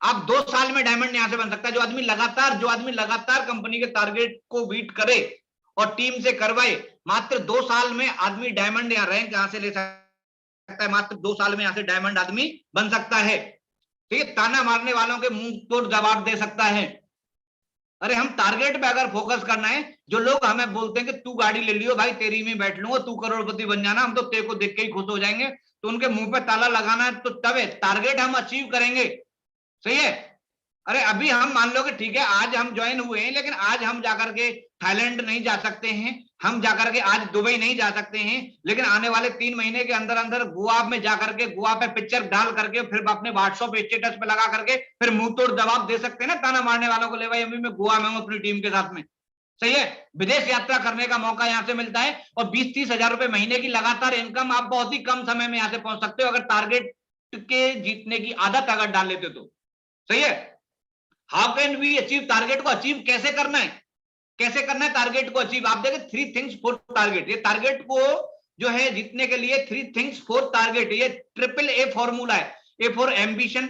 आप 2 साल में डायमंड यहां से बन सकता है। जो आदमी लगातार कंपनी के टारगेट को बीट करे और टीम से करवाए, मात्र 2 साल में आदमी डायमंड या रैंक यहां से ले सकता सकता है, मात्र 2 साल में यहाँ से डायमंड आदमी बन सकता है। ठीक है, ताना मारने वालों के मुंह तोड़ जवाब दे सकता है। अरे हम टारगेट पे अगर फोकस करना है, जो लोग हमें बोलते हैं कि तू गाड़ी ले लियो भाई, तेरी में बैठ लूंगा, तू करोड़पति बन जाना, हम तो तेरे को देख के ही खुश हो जाएंगे, तो उनके मुंह पे ताला लगाना है, तो तब टारगेट हम अचीव करेंगे। सही है। अरे अभी हम मान लो कि ठीक है आज हम ज्वाइन हुए हैं, लेकिन आज हम जाकर के थाईलैंड नहीं जा सकते हैं, हम जाकर के आज दुबई नहीं जा सकते हैं, लेकिन आने वाले 3 महीने के अंदर अंदर गोवा में जाकर के गोवा पे पिक्चर डाल करके फिर अपने व्हाट्सएप स्टेटस पे लगा करके फिर मुंह तोड़ जवाब दे सकते हैं ना ताना मारने वालों को, ले भाई अभी मैं गोवा में हूं अपनी टीम के साथ में। सही है, विदेश यात्रा करने का मौका यहाँ से मिलता है, और 20-30 हजार रुपए महीने की लगातार इनकम आप बहुत ही कम समय में यहाँ से पहुंच सकते हो, अगर टारगेट के जीतने की आदत अगर डाल लेते तो। सही है। How can we achieve, target को अचीव कैसे करना है, कैसे करना है टारगेट को अचीव। आप देखें 3 थिंग्स फॉर टारगेट, ये टारगेट को जो है जीतने के लिए 3 थिंग्स फॉर टारगेट, ये ट्रिपल ए फॉर्मूला है। A for ambition,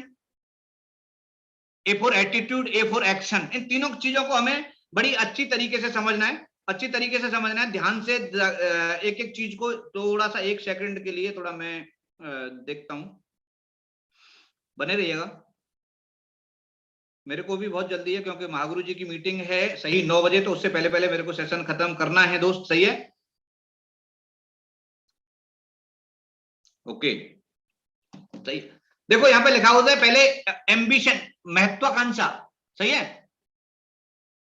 A for attitude, A for action. इन तीनों चीजों को हमें बड़ी अच्छी तरीके से समझना है, अच्छी तरीके से समझना है, ध्यान से एक एक चीज को थोड़ा सा 1 सेकंड के लिए थोड़ा मैं देखता हूं, बने रहिएगा। मेरे को भी बहुत जल्दी है क्योंकि महागुरु जी की मीटिंग है सही 9 बजे, तो उससे पहले पहले मेरे को सेशन खत्म करना है दोस्त। सही है, ओके सही। देखो यहाँ पे लिखा होता है पहले एम्बिशन, महत्वाकांक्षा। सही है,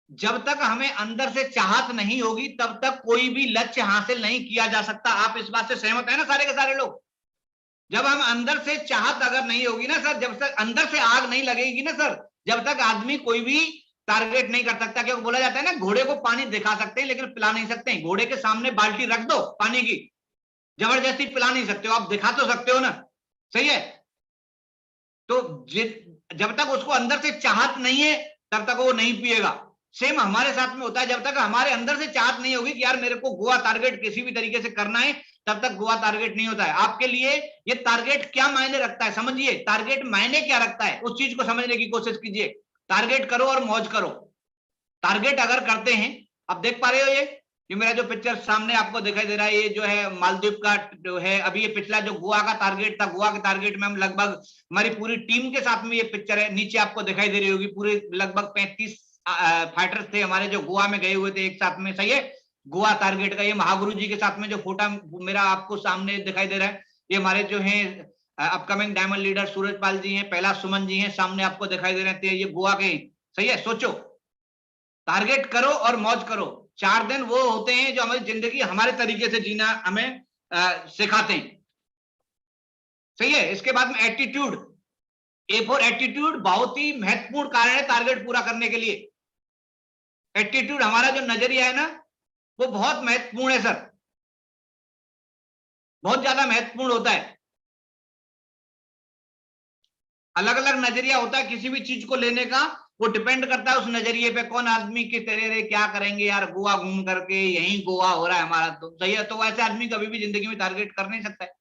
जब तक हमें अंदर से चाहत नहीं होगी तब तक कोई भी लक्ष्य हासिल नहीं किया जा सकता। आप इस बात से सहमत है ना सारे के सारे लोग? जब हम अंदर से चाहत अगर नहीं होगी ना सर, जब तक अंदर से आग नहीं लगेगी ना सर, जब तक आदमी कोई भी टारगेट नहीं कर सकता। क्योंकि बोला जाता है ना, घोड़े को पानी दिखा सकते हैं लेकिन पिला नहीं सकते। घोड़े के सामने बाल्टी रख दो पानी की, जबरदस्ती पिला नहीं सकते हो, आप दिखा तो सकते हो ना। सही है, तो जब तक उसको अंदर से चाहत नहीं है तब तक वो नहीं पिएगा। सेम हमारे साथ में होता है, जब तक हमारे अंदर से चाहत नहीं होगी कि यार मेरे को गोवा टारगेट किसी भी तरीके से करना है, तब तक गोवा टारगेट नहीं होता है। आपके लिए ये टारगेट क्या मायने रखता है समझिए, टारगेट मायने क्या रखता है उस चीज को समझने की कोशिश कीजिए। टारगेट करो और मौज करो। टारगेट अगर करते हैं, आप देख पा रहे हो ये मेरा जो पिक्चर सामने आपको दिखाई दे रहा है, ये जो है मालदीव का जो है। अभी ये पिछला जो गोवा का टारगेट था, गोवा के टारगेट में हम लगभग हमारी पूरी टीम के साथ में ये पिक्चर है, नीचे आपको दिखाई दे रही होगी। पूरे लगभग 35 फाइटर्स थे हमारे जो गोवा में गए हुए थे एक साथ में। सही है, गोवा टारगेट का ये महागुरु जी के साथ में जो फोटो मेरा आपको सामने दिखाई दे रहा है, ये हमारे जो है अपकमिंग डायमंड लीडर सूरजपाल जी हैं, पहला सुमन जी हैं, सामने आपको दिखाई दे रहे थे, ये गोवा के। सही है, सोचो, टारगेट करो और मौज करो। 4 दिन वो होते हैं जो हमारी जिंदगी हमारे तरीके से जीना हमें सिखाते हैं। सही है, इसके बाद में एटीट्यूड, ए फॉर एटीट्यूड बहुत ही महत्वपूर्ण कारण है टारगेट पूरा करने के लिए। एटीट्यूड, हमारा जो नजरिया है ना, वो बहुत महत्वपूर्ण है सर, बहुत ज्यादा महत्वपूर्ण होता है। अलग अलग नजरिया होता है किसी भी चीज को लेने का, वो डिपेंड करता है उस नजरिए पे। कौन आदमी किस तरह रे क्या करेंगे यार, गोवा घूम करके यही गोवा हो रहा है हमारा, तो सही है, तो वैसे आदमी कभी भी जिंदगी में टारगेट कर नहीं सकता है।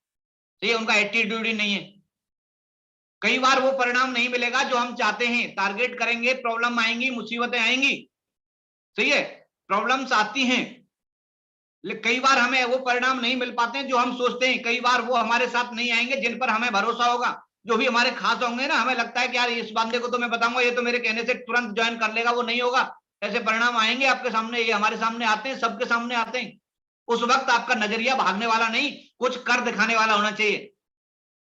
सही है, उनका एटीट्यूड ही नहीं है। कई बार वो परिणाम नहीं मिलेगा जो हम चाहते हैं। टारगेट करेंगे, प्रॉब्लम आएंगी, मुसीबतें आएंगी। सही है, प्रॉब्लम्स आती हैं, लेकिन कई बार हमें वो परिणाम नहीं मिल पाते हैं जो हम सोचते हैं। कई बार वो हमारे साथ नहीं आएंगे जिन पर हमें भरोसा होगा, जो भी हमारे खास होंगे ना, हमें लगता है कि यार इस बंदे को तो मैं बताऊंगा, ये तो मेरे कहने से तुरंत ज्वाइन कर लेगा, वो नहीं होगा। ऐसे परिणाम आएंगे आपके सामने, ये हमारे सामने आते हैं, सबके सामने आते हैं। उस वक्त आपका नजरिया भागने वाला नहीं, कुछ कर दिखाने वाला होना चाहिए।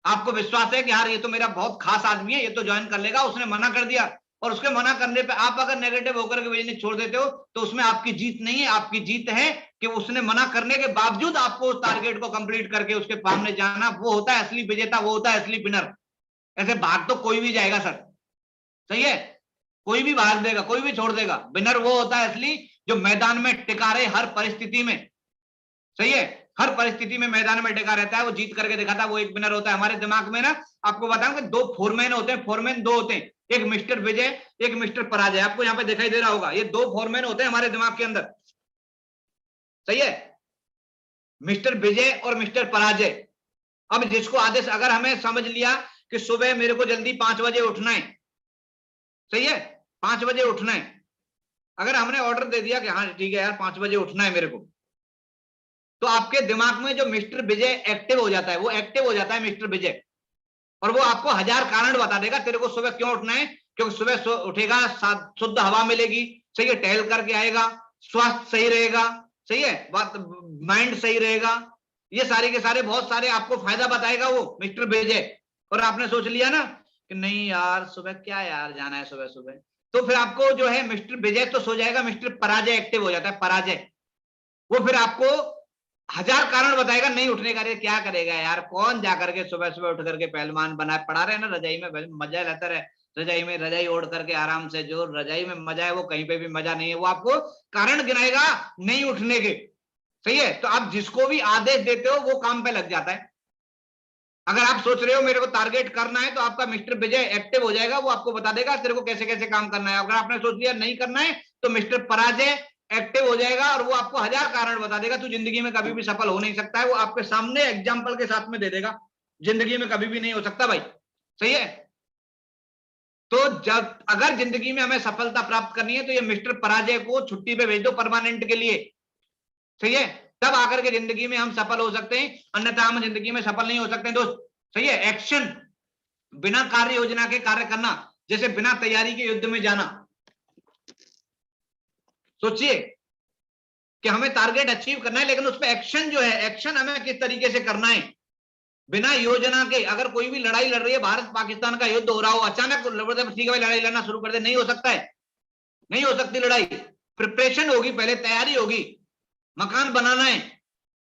आपको विश्वास है कि यार ये तो मेरा बहुत खास आदमी है, ये तो ज्वाइन कर लेगा, उसने मना कर दिया, और उसके मना करने पे आप अगर नेगेटिव होकर के बिजनेस छोड़ देते हो, तो उसमें आपकी जीत नहीं है। आपकी जीत है कि उसने मना करने के बावजूद आपको उस टारगेट को कंप्लीट करके उसके सामने जाना, वो होता है असली विजेता, वो होता है असली विनर। ऐसे भाग तो कोई भी जाएगा सर। सही है, कोई भी भाग देगा, कोई भी छोड़ देगा। विनर वो होता है असली जो मैदान में टिका रहे हर परिस्थिति में। सही है, हर परिस्थिति में मैदान में टिका रहता है, वो जीत करके दिखाता है, वो एक विनर होता है। हमारे दिमाग में ना, आपको बताऊं कि 2 फोरमैन होते हैं, फोरमैन 2 होते हैं, एक मिस्टर विजय, एक मिस्टर पराजय। आपको यहाँ पे दिखाई दे रहा होगा, ये 2 फोरमैन होते हैं हमारे दिमाग के अंदर। सही है, मिस्टर विजय और मिस्टर पराजय। अब जिसको आदेश, अगर हमें समझ लिया कि सुबह मेरे को जल्दी 5 बजे उठना है, सही है, 5 बजे उठना है, अगर हमने ऑर्डर दे दिया कि हाँ ठीक है यार 5 बजे उठना है मेरे को, तो आपके दिमाग में जो मिस्टर विजय एक्टिव हो जाता है, वो एक्टिव हो जाता है मिस्टर विजय, और वो आपको 1000 कारण बता देगा तेरे को सुबह क्यों उठना है। क्योंकि सुबह उठेगा, शुद्ध हवा मिलेगी, सही है, टहल करके आएगा, स्वास्थ्य सही रहेगा, सही है, बात माइंड सही रहेगा, ये सारे के सारे बहुत सारे आपको फायदा बताएगा वो मिस्टर विजय। और आपने सोच लिया ना कि नहीं यार सुबह क्या यार जाना है सुबह सुबह, तो फिर आपको जो है मिस्टर विजय तो सो जाएगा, मिस्टर पराजय एक्टिव हो जाता है, पराजय। वो फिर आपको 1000 कारण बताएगा नहीं उठने का। क्या करेगा यार, कौन जाकर के सुबह सुबह उठ करके पहलवान बना पड़ा रहे ना रजाई में, मजा लेता रहे रजाई में, रजाई ओढ़ करके आराम से, जो रजाई में मजा है वो कहीं पे भी मजा नहीं है। वो आपको कारण गिनाएगा नहीं उठने के, सही है। तो आप जिसको भी आदेश देते हो वो काम पे लग जाता है। अगर आप सोच रहे हो मेरे को टारगेट करना है, तो आपका मिस्टर विजय एक्टिव हो जाएगा, वो आपको बता देगा तेरे को कैसे कैसे काम करना है। अगर आपने सोच लिया नहीं करना है, तो मिस्टर पराजय एक्टिव हो जाएगा, और वो आपको 1000 कारण बता देगा तू जिंदगी में कभी भी सफल हो नहीं सकता है। वो आपके सामने एग्जाम्पल के साथ में दे देगा, जिंदगी में कभी भी नहीं हो सकता भाई, सही है। तो जब अगर जिंदगी में हमें सफलता प्राप्त करनी है, तो ये मिस्टर पराजय को छुट्टी पे भेज दो परमानेंट के लिए, सही है। तब आकर के जिंदगी में हम सफल हो सकते हैं, अन्यथा हम जिंदगी में सफल नहीं हो सकते दोस्त, सही है। एक्शन, बिना कार्य योजना के कार्य करना, जैसे बिना तैयारी के युद्ध में जाना। सोचिए कि हमें टारगेट अचीव करना है, लेकिन उस पर एक्शन जो है, एक्शन हमें किस तरीके से करना है, बिना योजना के। अगर कोई भी लड़ाई लड़ रही है, भारत पाकिस्तान का युद्ध हो रहा हो, अचानक ठीक है लड़ाई लड़ना शुरू कर दे, नहीं हो सकता है, नहीं हो सकती लड़ाई। प्रिपरेशन होगी, पहले तैयारी होगी। मकान बनाना है,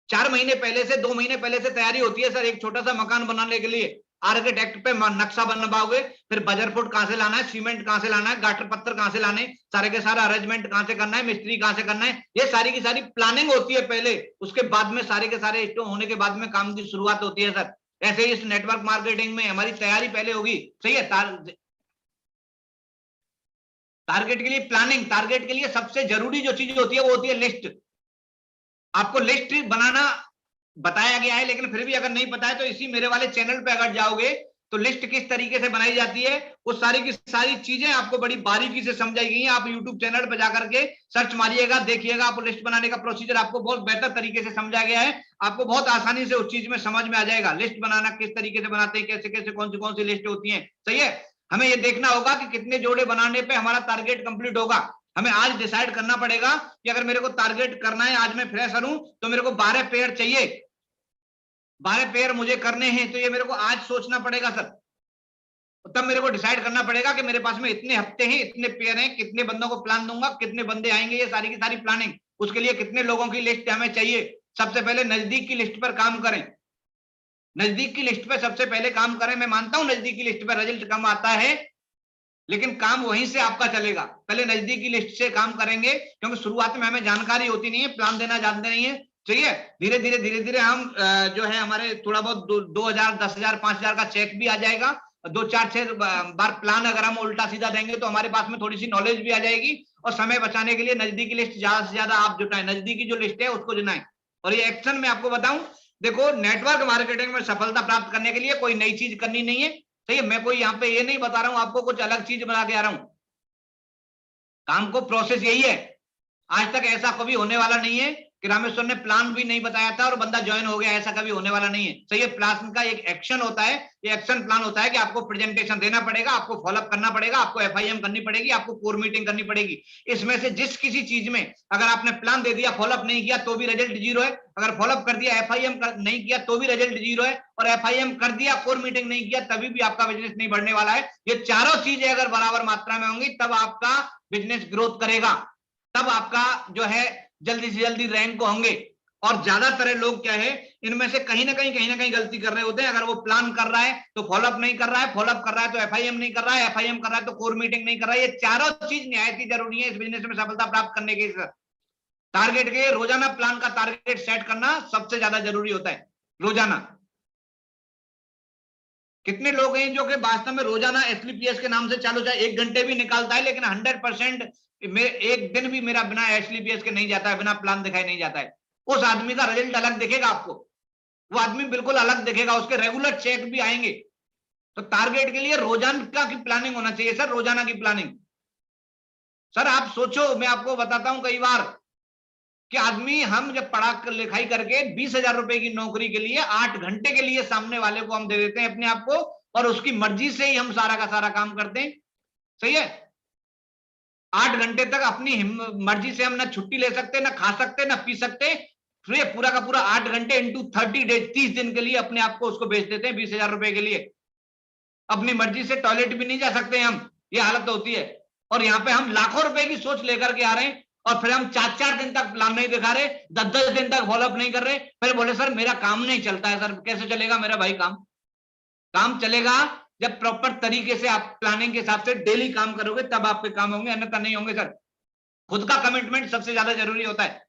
4 महीने पहले से, 2 महीने पहले से तैयारी होती है सर, एक छोटा सा मकान बनाने के लिए। आर्किटेक्ट पे नक्शा बनवाओगे, फिर बजर फुट कहां से लाना है, सीमेंट कहां से लाना है, गाटर पत्थर कहां से लाने, सारे के सारा अरेंजमेंट कहां से करना है, मिस्त्री कहां से करना है, ये सारी की सारी प्लानिंग होती है पहले। उसके बाद में सारे के सारे स्टोन होने के बाद में काम की शुरुआत होती है सर। ऐसे ही इस नेटवर्क मार्केटिंग में हमारी तैयारी पहले होगी, सही है। टारगेट के लिए प्लानिंग, टारगेट के लिए सबसे जरूरी जो चीज होती है वो होती है लिस्ट। आपको लिस्ट बनाना बताया गया है, लेकिन फिर भी अगर नहीं पता है तो इसी मेरे वाले चैनल पे अगर जाओगे तो लिस्ट किस तरीके से बनाई जाती है, वो सारी की सारी चीजें आपको बड़ी बारीकी से समझाई गई हैं। आप यूट्यूब चैनल पर जाकर के सर्च मारिएगा, देखिएगा, आपको लिस्ट बनाने का प्रोसीजर आपको बहुत बेहतर तरीके से समझा गया है। आपको बहुत आसानी से उस चीज में समझ में आ जाएगा, लिस्ट बनाना किस तरीके से बनाते हैं, कैसे कैसे कौन सी लिस्ट होती है, सही है। हमें ये देखना होगा कि कितने जोड़े बनाने पे हमारा टारगेट कंप्लीट होगा। हमें आज डिसाइड करना पड़ेगा कि अगर मेरे को टारगेट करना है, आज मैं फ्रेशर हूं तो मेरे को 12 पेयर चाहिए, 12 पेयर मुझे करने हैं, तो ये मेरे को आज सोचना पड़ेगा सर। तब मेरे को डिसाइड करना पड़ेगा कि मेरे पास में इतने हफ्ते हैं, इतने पेयर हैं, कितने बंदों को प्लान दूंगा, कितने बंदे आएंगे, ये सारी की सारी प्लानिंग। उसके लिए कितने लोगों की लिस्ट हमें चाहिए। सबसे पहले नजदीक की लिस्ट पर काम करें, नजदीक की लिस्ट पर सबसे पहले काम करें। मैं मानता हूं नजदीक की लिस्ट पर रिजल्ट कम आता है, लेकिन काम वहीं से आपका चलेगा। पहले नजदीक की लिस्ट से काम करेंगे, क्योंकि शुरुआत में हमें जानकारी होती नहीं है, प्लान देना जानते नहीं है, ठीक है। धीरे धीरे हम जो है हमारे थोड़ा बहुत 2000 10,000 5,000 का चेक भी आ जाएगा। 2 4 6 बार प्लान अगर हम उल्टा सीधा देंगे तो हमारे पास में थोड़ी सी नॉलेज भी आ जाएगी। और समय बचाने के लिए नजदीकी लिस्ट ज्यादा से ज्यादा आप जुटाएं, नजदीकी जो लिस्ट है उसको जुटाएं। और ये एक्शन में आपको बताऊं, देखो नेटवर्क मार्केटिंग में सफलता प्राप्त करने के लिए कोई नई चीज करनी नहीं है, सही है। मैं कोई यहाँ पे ये नहीं बता रहा हूं आपको कुछ अलग चीज बना के आ रहा हूं। काम को प्रोसेस यही है। आज तक ऐसा कभी होने वाला नहीं है कि रामेश्वर ने प्लान भी नहीं बताया था और बंदा ज्वाइन हो गया, ऐसा कभी होने वाला नहीं है, सही है। प्लान का एक एक्शन होता है, ये एक्शन प्लान होता है कि आपको प्रेजेंटेशन देना पड़ेगा, आपको फॉलोअप करना पड़ेगा, आपको एफआईएम करनी पड़ेगी, आपको कोर मीटिंग करनी पड़ेगी। इसमें से जिस किसी चीज में अगर आपने प्लान दे दिया, फॉलोअप नहीं किया तो भी रिजल्ट जीरो है। अगर फॉलोअप कर दिया, एफआईएम नहीं किया तो भी रिजल्ट जीरो है। और एफआईएम कर दिया, कोर मीटिंग नहीं किया, तभी भी आपका बिजनेस नहीं बढ़ने वाला है। ये चारों चीजें अगर बराबर मात्रा में होंगी तब आपका बिजनेस ग्रोथ करेगा, तब आपका जो है जल्दी से जल्दी रैंक को होंगे। और ज्यादातर लोग क्या है, इनमें से कहीं ना कहीं गलती कर रहे होते हैं। अगर वो प्लान कर रहा है तो फॉलोअप नहीं कर रहा है, फॉलोअप कर रहा है तो एफआईएम नहीं कर रहा है, एफआईएम कर रहा है तो कोर मीटिंग नहीं कर रहा है। ये चारों चीज निहायत ही जरूरी है इस बिजनेस में सफलता प्राप्त करने के। टारगेट के रोजाना प्लान का टारगेट सेट करना सबसे ज्यादा जरूरी होता है, रोजाना। कितने लोग हैं जो कि वास्तव में रोजाना एसलीपीएस के नाम से चालू, चाहे 1 घंटे भी निकालता है, लेकिन 100% एक दिन भी मेरा बिना एसलीपीएस के नहीं जाता है, बिना प्लान दिखाई नहीं जाता है। उस आदमी का रिजल्ट अलग दिखेगा आपको, वो आदमी बिल्कुल अलग दिखेगा, उसके रेगुलर चेक भी आएंगे। तो टारगेट के लिए रोजाना की प्लानिंग होना चाहिए सर, रोजाना की प्लानिंग। सर आप सोचो, मैं आपको बताता हूं कई बार कि आदमी, हम जब पढ़ा लिखाई करके 20,000 रुपए की नौकरी के लिए 8 घंटे के लिए सामने वाले को हम दे देते हैं अपने आप को, और उसकी मर्जी से ही हम सारा का सारा काम करते हैं। सही है, 8 घंटे तक अपनी मर्जी से हम ना छुट्टी ले सकते, ना खा सकते, ना पी सकते। फिर ये पूरा का पूरा 8 घंटे इंटू 30 डेज, 30 दिन के लिए अपने आप को उसको बेच देते हैं 20,000 रुपए के लिए। अपनी मर्जी से टॉयलेट भी नहीं जा सकते हम, ये हालत होती है। और यहाँ पे हम लाखों रुपए की सोच लेकर के आ रहे हैं, और फिर हम 4-4 दिन तक प्लान नहीं दिखा रहे, 10-10 दिन तक फॉलोअप नहीं कर रहे। फिर बोले सर मेरा काम नहीं चलता है। सर कैसे चलेगा मेरा भाई काम? काम चलेगा जब प्रॉपर तरीके से आप प्लानिंग के हिसाब से डेली काम करोगे, तब आपके काम होंगे, अन्यथा नहीं होंगे सर। खुद का कमिटमेंट सबसे ज्यादा जरूरी होता है,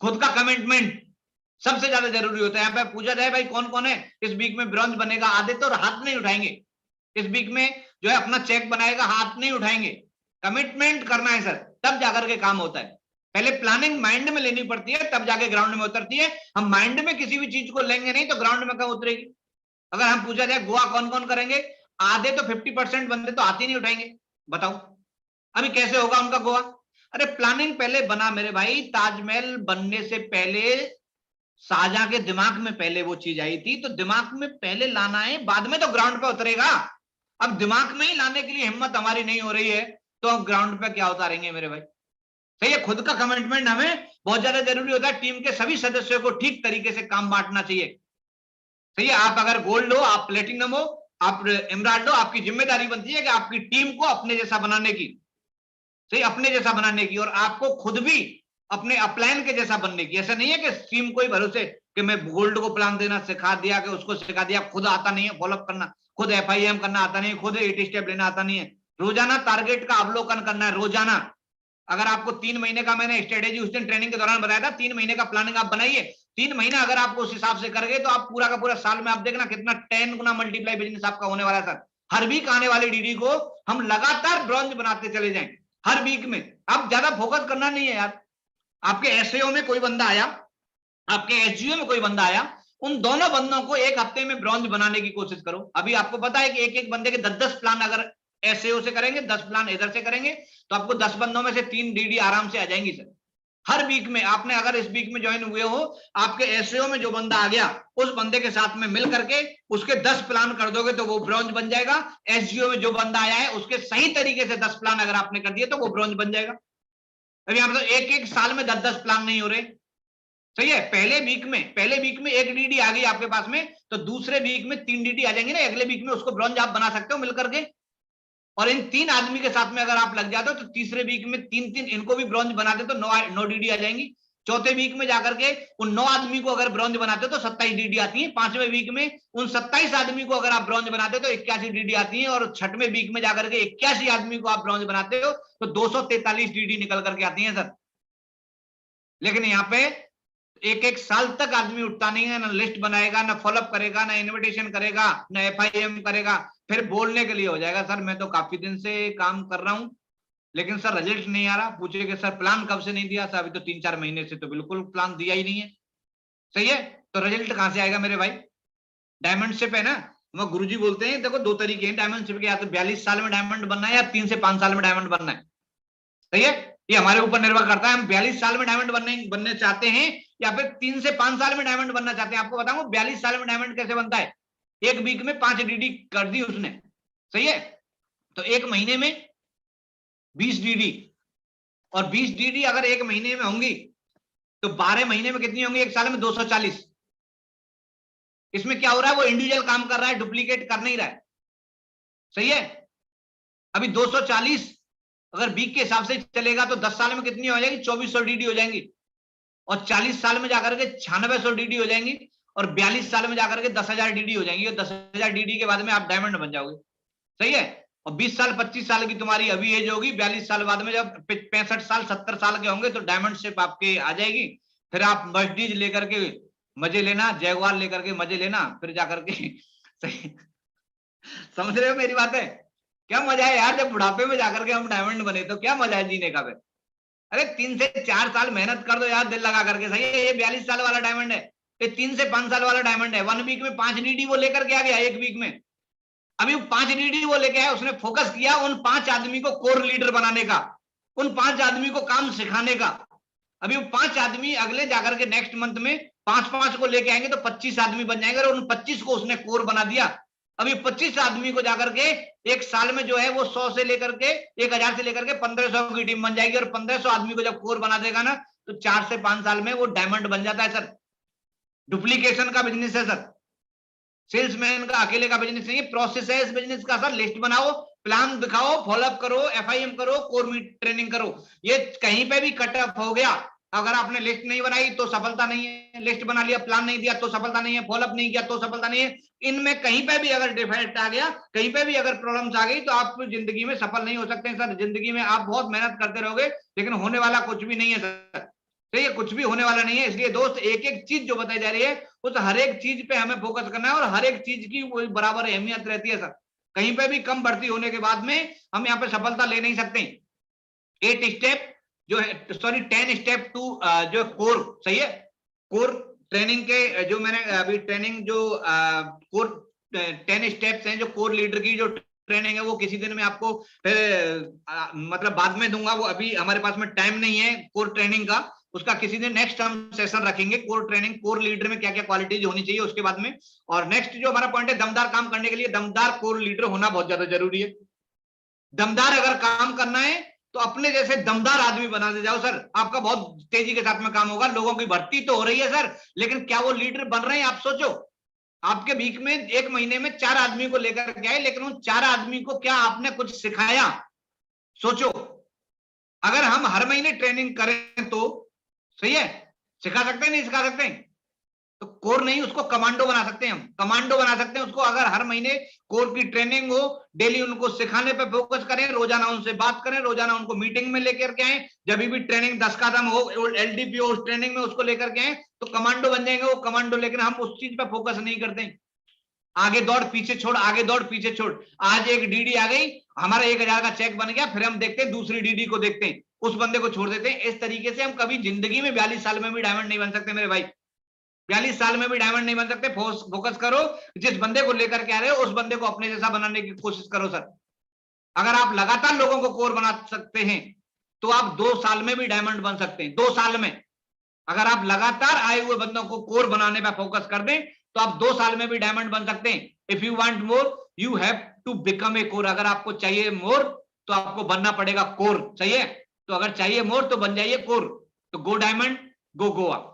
खुद का कमिटमेंट सबसे ज्यादा जरूरी होता है। यहाँ पे पूछा जाए भाई कौन कौन है इस वीक में ब्रॉन्ज बनेगा, आधे तो हाथ नहीं उठाएंगे। इस वीक में जो है अपना चेक बनाएगा, हाथ नहीं उठाएंगे। कमिटमेंट करना है सर, तब जाकर के काम होता है। पहले प्लानिंग माइंड में लेनी पड़ती है, तब जाके ग्राउंड में उतरती है। हम माइंड में किसी भी चीज को लेंगे नहीं तो ग्राउंड में कब उतरेगी? अगर हम पूछा जाए गोवा कौन कौन करेंगे, आधे तो 50% बंदे तो हाथ ही नहीं उठाएंगे। बताओ अभी कैसे होगा उनका गोवा? अरे प्लानिंग पहले बना मेरे भाई। ताजमहल बनने से पहले शाहजहां के दिमाग में पहले वो चीज आई थी, तो दिमाग में पहले लाना है, बाद में तो ग्राउंड पे उतरेगा। अब दिमाग में ही लाने के लिए हिम्मत हमारी नहीं हो रही है, तो अब ग्राउंड पे क्या उतारेंगे मेरे भाई? सही है, खुद का कमिटमेंट हमें बहुत ज्यादा जरूरी होता है। टीम के सभी सदस्यों को ठीक तरीके से काम बांटना चाहिए। सही है, आप अगर गोल्ड हो, आप प्लेटिनम हो, आप एमराल्ड हो, आपकी जिम्मेदारी बनती है कि आपकी टीम को अपने जैसा बनाने की, सही, अपने जैसा बनाने की, और आपको खुद भी अपने अपलाइन के जैसा बनने की। ऐसा नहीं है कि टीम को ही भरोसे कि मैं गोल्ड को प्लान देना सिखा दिया, कि उसको सिखा दिया, खुद आता नहीं है फॉलोअप करना, खुद FIM करना आता नहीं, खुद 80 स्टेप लेना आता नहीं है। रोजाना टारगेट का अवलोकन करना है, रोजाना। अगर आपको 3 महीने का मैंने स्ट्रेटेजी उस दिन ट्रेनिंग के दौरान बताया था, 3 महीने का प्लानिंग आप बनाइए। 3 महीना अगर आप उस हिसाब से करेंगे तो आप पूरा का पूरा साल में आप देखना कितना 10 गुना मल्टीप्लाई बिजनेस आपका होने वाला है सर। हर वीक आने वाली DD को हम लगातार ब्रॉन्ज बनाते चले जाएं हर वीक में। आप ज्यादा फोकस करना नहीं है यार। आपके SAO में कोई बंदा आया, आपके SGO में कोई बंदा आया, उन दोनों बंदों को एक हफ्ते में ब्रॉन्ज बनाने की कोशिश करो। अभी आपको पता है कि एक एक बंदे के 10-10 प्लान अगर SAO से करेंगे, 10 प्लान इधर से करेंगे, तो आपको 10 बंदों में से 3 DD आराम से आ जाएंगी सर हर वीक में। आपने अगर इस वीक में ज्वाइन हुए हो, आपके SAO में जो बंदा आ गया, उस बंदे के साथ में मिल करके उसके 10 प्लान कर दोगे तो वो ब्रॉन्ज बन जाएगा। SGO में जो बंदा आया है उसके सही तरीके से 10 प्लान अगर आपने कर दिए तो वो ब्रॉन्ज बन जाएगा। अभी यहाँ पर एक एक साल में 10-10 प्लान नहीं हो रहे। सही है, पहले वीक में एक DD आ गई आपके पास में, तो दूसरे वीक में 3 DD आ जाएंगे ना, अगले वीक में उसको ब्रॉन्ज आप बना सकते हो मिलकर के। और इन 3 आदमी के साथ में अगर आप लग जाते हो तो तीसरे वीक में 3-3 इनको भी ब्रॉन्ज बनाते तो 9 DD आ जाएंगी। चौथे वीक में जाकर के उन 9 आदमी को अगर ब्रॉन्ज बनाते हो तो 27 DD आती है। 5वें वीक में उन 27 आदमी को अगर आप ब्रॉन्ज बनाते हो तो 81 DD आती है। और 6वें वीक में जाकर के 81 आदमी को आप ब्रॉन्ज बनाते हो तो 243 DD निकल करके आती है सर। लेकिन यहाँ पे एक एक साल तक आदमी उठता नहीं है, ना लिस्ट बनाएगा, ना फॉलोअप करेगा, ना इन्विटेशन करेगा, ना FIM करेगा, फिर बोलने के लिए हो जाएगा सर मैं तो काफी दिन से काम कर रहा हूं लेकिन सर रिजल्ट नहीं आ रहा। पूछे कि सर प्लान कब से नहीं दिया? सर अभी तो 3-4 महीने से तो बिल्कुल प्लान दिया ही नहीं है। सही है, तो रिजल्ट कहां से आएगा मेरे भाई? डायमंडशिप है ना, वो गुरुजी बोलते हैं देखो 2 तरीके हैं डायमंडशिप के, या तो 42 साल में डायमंड बनना है या 3 से 5 साल में डायमंड बनना है। सही है, ये हमारे ऊपर निर्भर करता है हम 42 साल में डायमंड बनने चाहते हैं या फिर 3 से 5 साल में डायमंड बनना चाहते हैं। आपको बताऊंगा 42 साल में डायमंड कैसे बनता है। एक वीक में 5 DD कर दी उसने। सही है, तो एक महीने में 20 DD, और 20 DD अगर एक महीने में होंगी तो 12 महीने में कितनी होंगी? एक साल में 240। इसमें क्या हो रहा है, वो इंडिविजुअल काम कर रहा है, डुप्लीकेट कर नहीं रहा है। सही है, अभी 240 अगर वीक के हिसाब से चलेगा तो 10 साल में कितनी हो जाएगी? 2400 DD हो जाएंगी। और 40 साल में जाकर के 9600 DD हो जाएंगी। और 42 साल में जाकर के 10,000 DD हो जाएंगी। और 10,000 DD के बाद में आप डायमंड बन जाओगे। सही है, और 20 साल 25 साल की तुम्हारी अभी एज होगी, 42 साल बाद में जब 65 साल 70 साल के होंगे तो डायमंड शिप आपके आ जाएगी। फिर आप मर्सिडीज लेकर के मजे लेना, जैगवार लेकर के मजे लेना, फिर जाकर के सही समझ रहे हो मेरी बात है? क्या मजा है यार, जब बुढ़ापे में जाकर के हम डायमंड बने तो क्या मजा है जीने का। फिर अरे 3 से 4 साल मेहनत कर दो यार दिल लगा करके। सही है, ये 42 साल वाला डायमंड है, ये 3 से 5 साल वाला डायमंड है। 1 वीक में 5 DD वो लेकर के आ गया एक वीक में। अभी 5 DD वो लेके आया, उसने फोकस किया उन 5 आदमी को कोर लीडर बनाने का, उन 5 आदमी को काम सिखाने का। अभी वो 5 आदमी अगले जाकर के नेक्स्ट मंथ में 5-5 को लेके आएंगे तो 25 आदमी बन जाएंगे, और उन 25 को उसने कोर बना दिया। अभी 25 आदमी को जाकर के एक साल में जो है वो 100 से लेकर के 1000 से लेकर के 1500 की टीम बन जाएगी, और 1500 आदमी को जब कोर बना देगा ना तो 4 से 5 साल में वो डायमंड बन जाता है सर। डुप्लीकेशन का बिजनेस है सर, सेल्समैन का अकेले का बिजनेस नहीं है, प्रोसेस है इस बिजनेस का सर। लिस्ट बनाओ, प्लान दिखाओ, फॉलोअप करो, FIM करो, कोर मीट ट्रेनिंग करो। ये कहीं पे भी कट ऑफ हो गया, अगर आपने लिस्ट नहीं बनाई तो सफलता नहीं है, लिस्ट बना लिया, प्लान नहीं दिया तो सफलता नहीं है, फॉलोअप नहीं किया तो सफलता नहीं है। इनमें कहीं पे भी अगर डिफेक्ट आ गया, कहीं पे भी अगर प्रॉब्लम्स आ गई तो आप जिंदगी में सफल नहीं हो सकते सर। जिंदगी में आप बहुत मेहनत करते रहोगे लेकिन होने वाला कुछ भी नहीं है सर, ठीक है, कुछ भी होने वाला नहीं है। इसलिए दोस्त एक एक चीज जो बताई जा रही है उस हर एक चीज पे हमें फोकस करना है, और हर एक चीज की वो बराबर अहमियत रहती है सर। कहीं पे भी कम बढ़ती होने के बाद में हम यहाँ पे सफलता ले नहीं सकते। 8 स्टेप जो है, सॉरी 10 स्टेप टू जो कोर, सही है, कोर ट्रेनिंग के जो मैंने अभी ट्रेनिंग जो कोर 10 स्टेप्स हैं जो कोर लीडर की जो ट्रेनिंग है वो किसी दिन में आपको मतलब बाद में दूंगा। वो अभी हमारे पास में टाइम नहीं है कोर ट्रेनिंग का, उसका किसी दिन नेक्स्ट हम सेशन रखेंगे। कोर ट्रेनिंग, कोर लीडर में क्या क्या क्वालिटीज होनी चाहिए उसके बाद में। और नेक्स्ट जो हमारा पॉइंट है, दमदार काम करने के लिए दमदार कोर लीडर होना बहुत ज्यादा जरूरी है। दमदार अगर काम करना है तो अपने जैसे दमदार आदमी बना दे जाओ सर, आपका बहुत तेजी के साथ में काम होगा। लोगों की भर्ती तो हो रही है सर, लेकिन क्या वो लीडर बन रहे हैं? आप सोचो, आपके बीच में 1 महीने में 4 आदमी को लेकर के आए, लेकिन उन 4 आदमी को क्या आपने कुछ सिखाया? सोचो, अगर हम हर महीने ट्रेनिंग करें तो सही है, सिखा सकते हैं नहीं सिखा सकते? तो कोर नहीं, उसको कमांडो बना सकते हैं हम, कमांडो बना सकते हैं उसको। अगर हर महीने कोर की ट्रेनिंग हो, डेली उनको सिखाने पे फोकस करें, रोजाना उनसे बात करें, रोजाना उनको मीटिंग में लेकर के आए, जब भी ट्रेनिंग 10 कदम हो, LDP हो उस ट्रेनिंग में उसको लेकर के आए तो कमांडो बन जाएंगे वो कमांडो। लेकिन हम उस चीज पे फोकस नहीं करते, आगे दौड़ पीछे छोड़, आगे दौड़ पीछे छोड़। आज एक DD आ गई, हमारा 1000 का चेक बन गया, फिर हम देखते हैं दूसरी DD को देखते हैं, उस बंदे को छोड़ देते हैं। इस तरीके से हम कभी जिंदगी में 42 साल में भी डायमंड नहीं बन सकते मेरे भाई, 42 साल में भी डायमंड नहीं बन सकते। फोकस करो, जिस बंदे को लेकर के आ रहे हो उस बंदे को अपने जैसा बनाने की कोशिश करो सर। अगर आप लगातार लोगों को कोर बना सकते हैं तो आप 2 साल में भी डायमंड बन सकते हैं। 2 साल में अगर आप लगातार आए हुए बंदों को कोर बनाने पर फोकस कर दें तो आप 2 साल में भी डायमंड बन सकते हैं। If you want more you have to become a core. अगर आपको चाहिए मोर तो आपको बनना पड़ेगा कोर, सही है? तो अगर चाहिए मोर तो बन जाइए कोर। तो गो डायमंड, गो गोवा।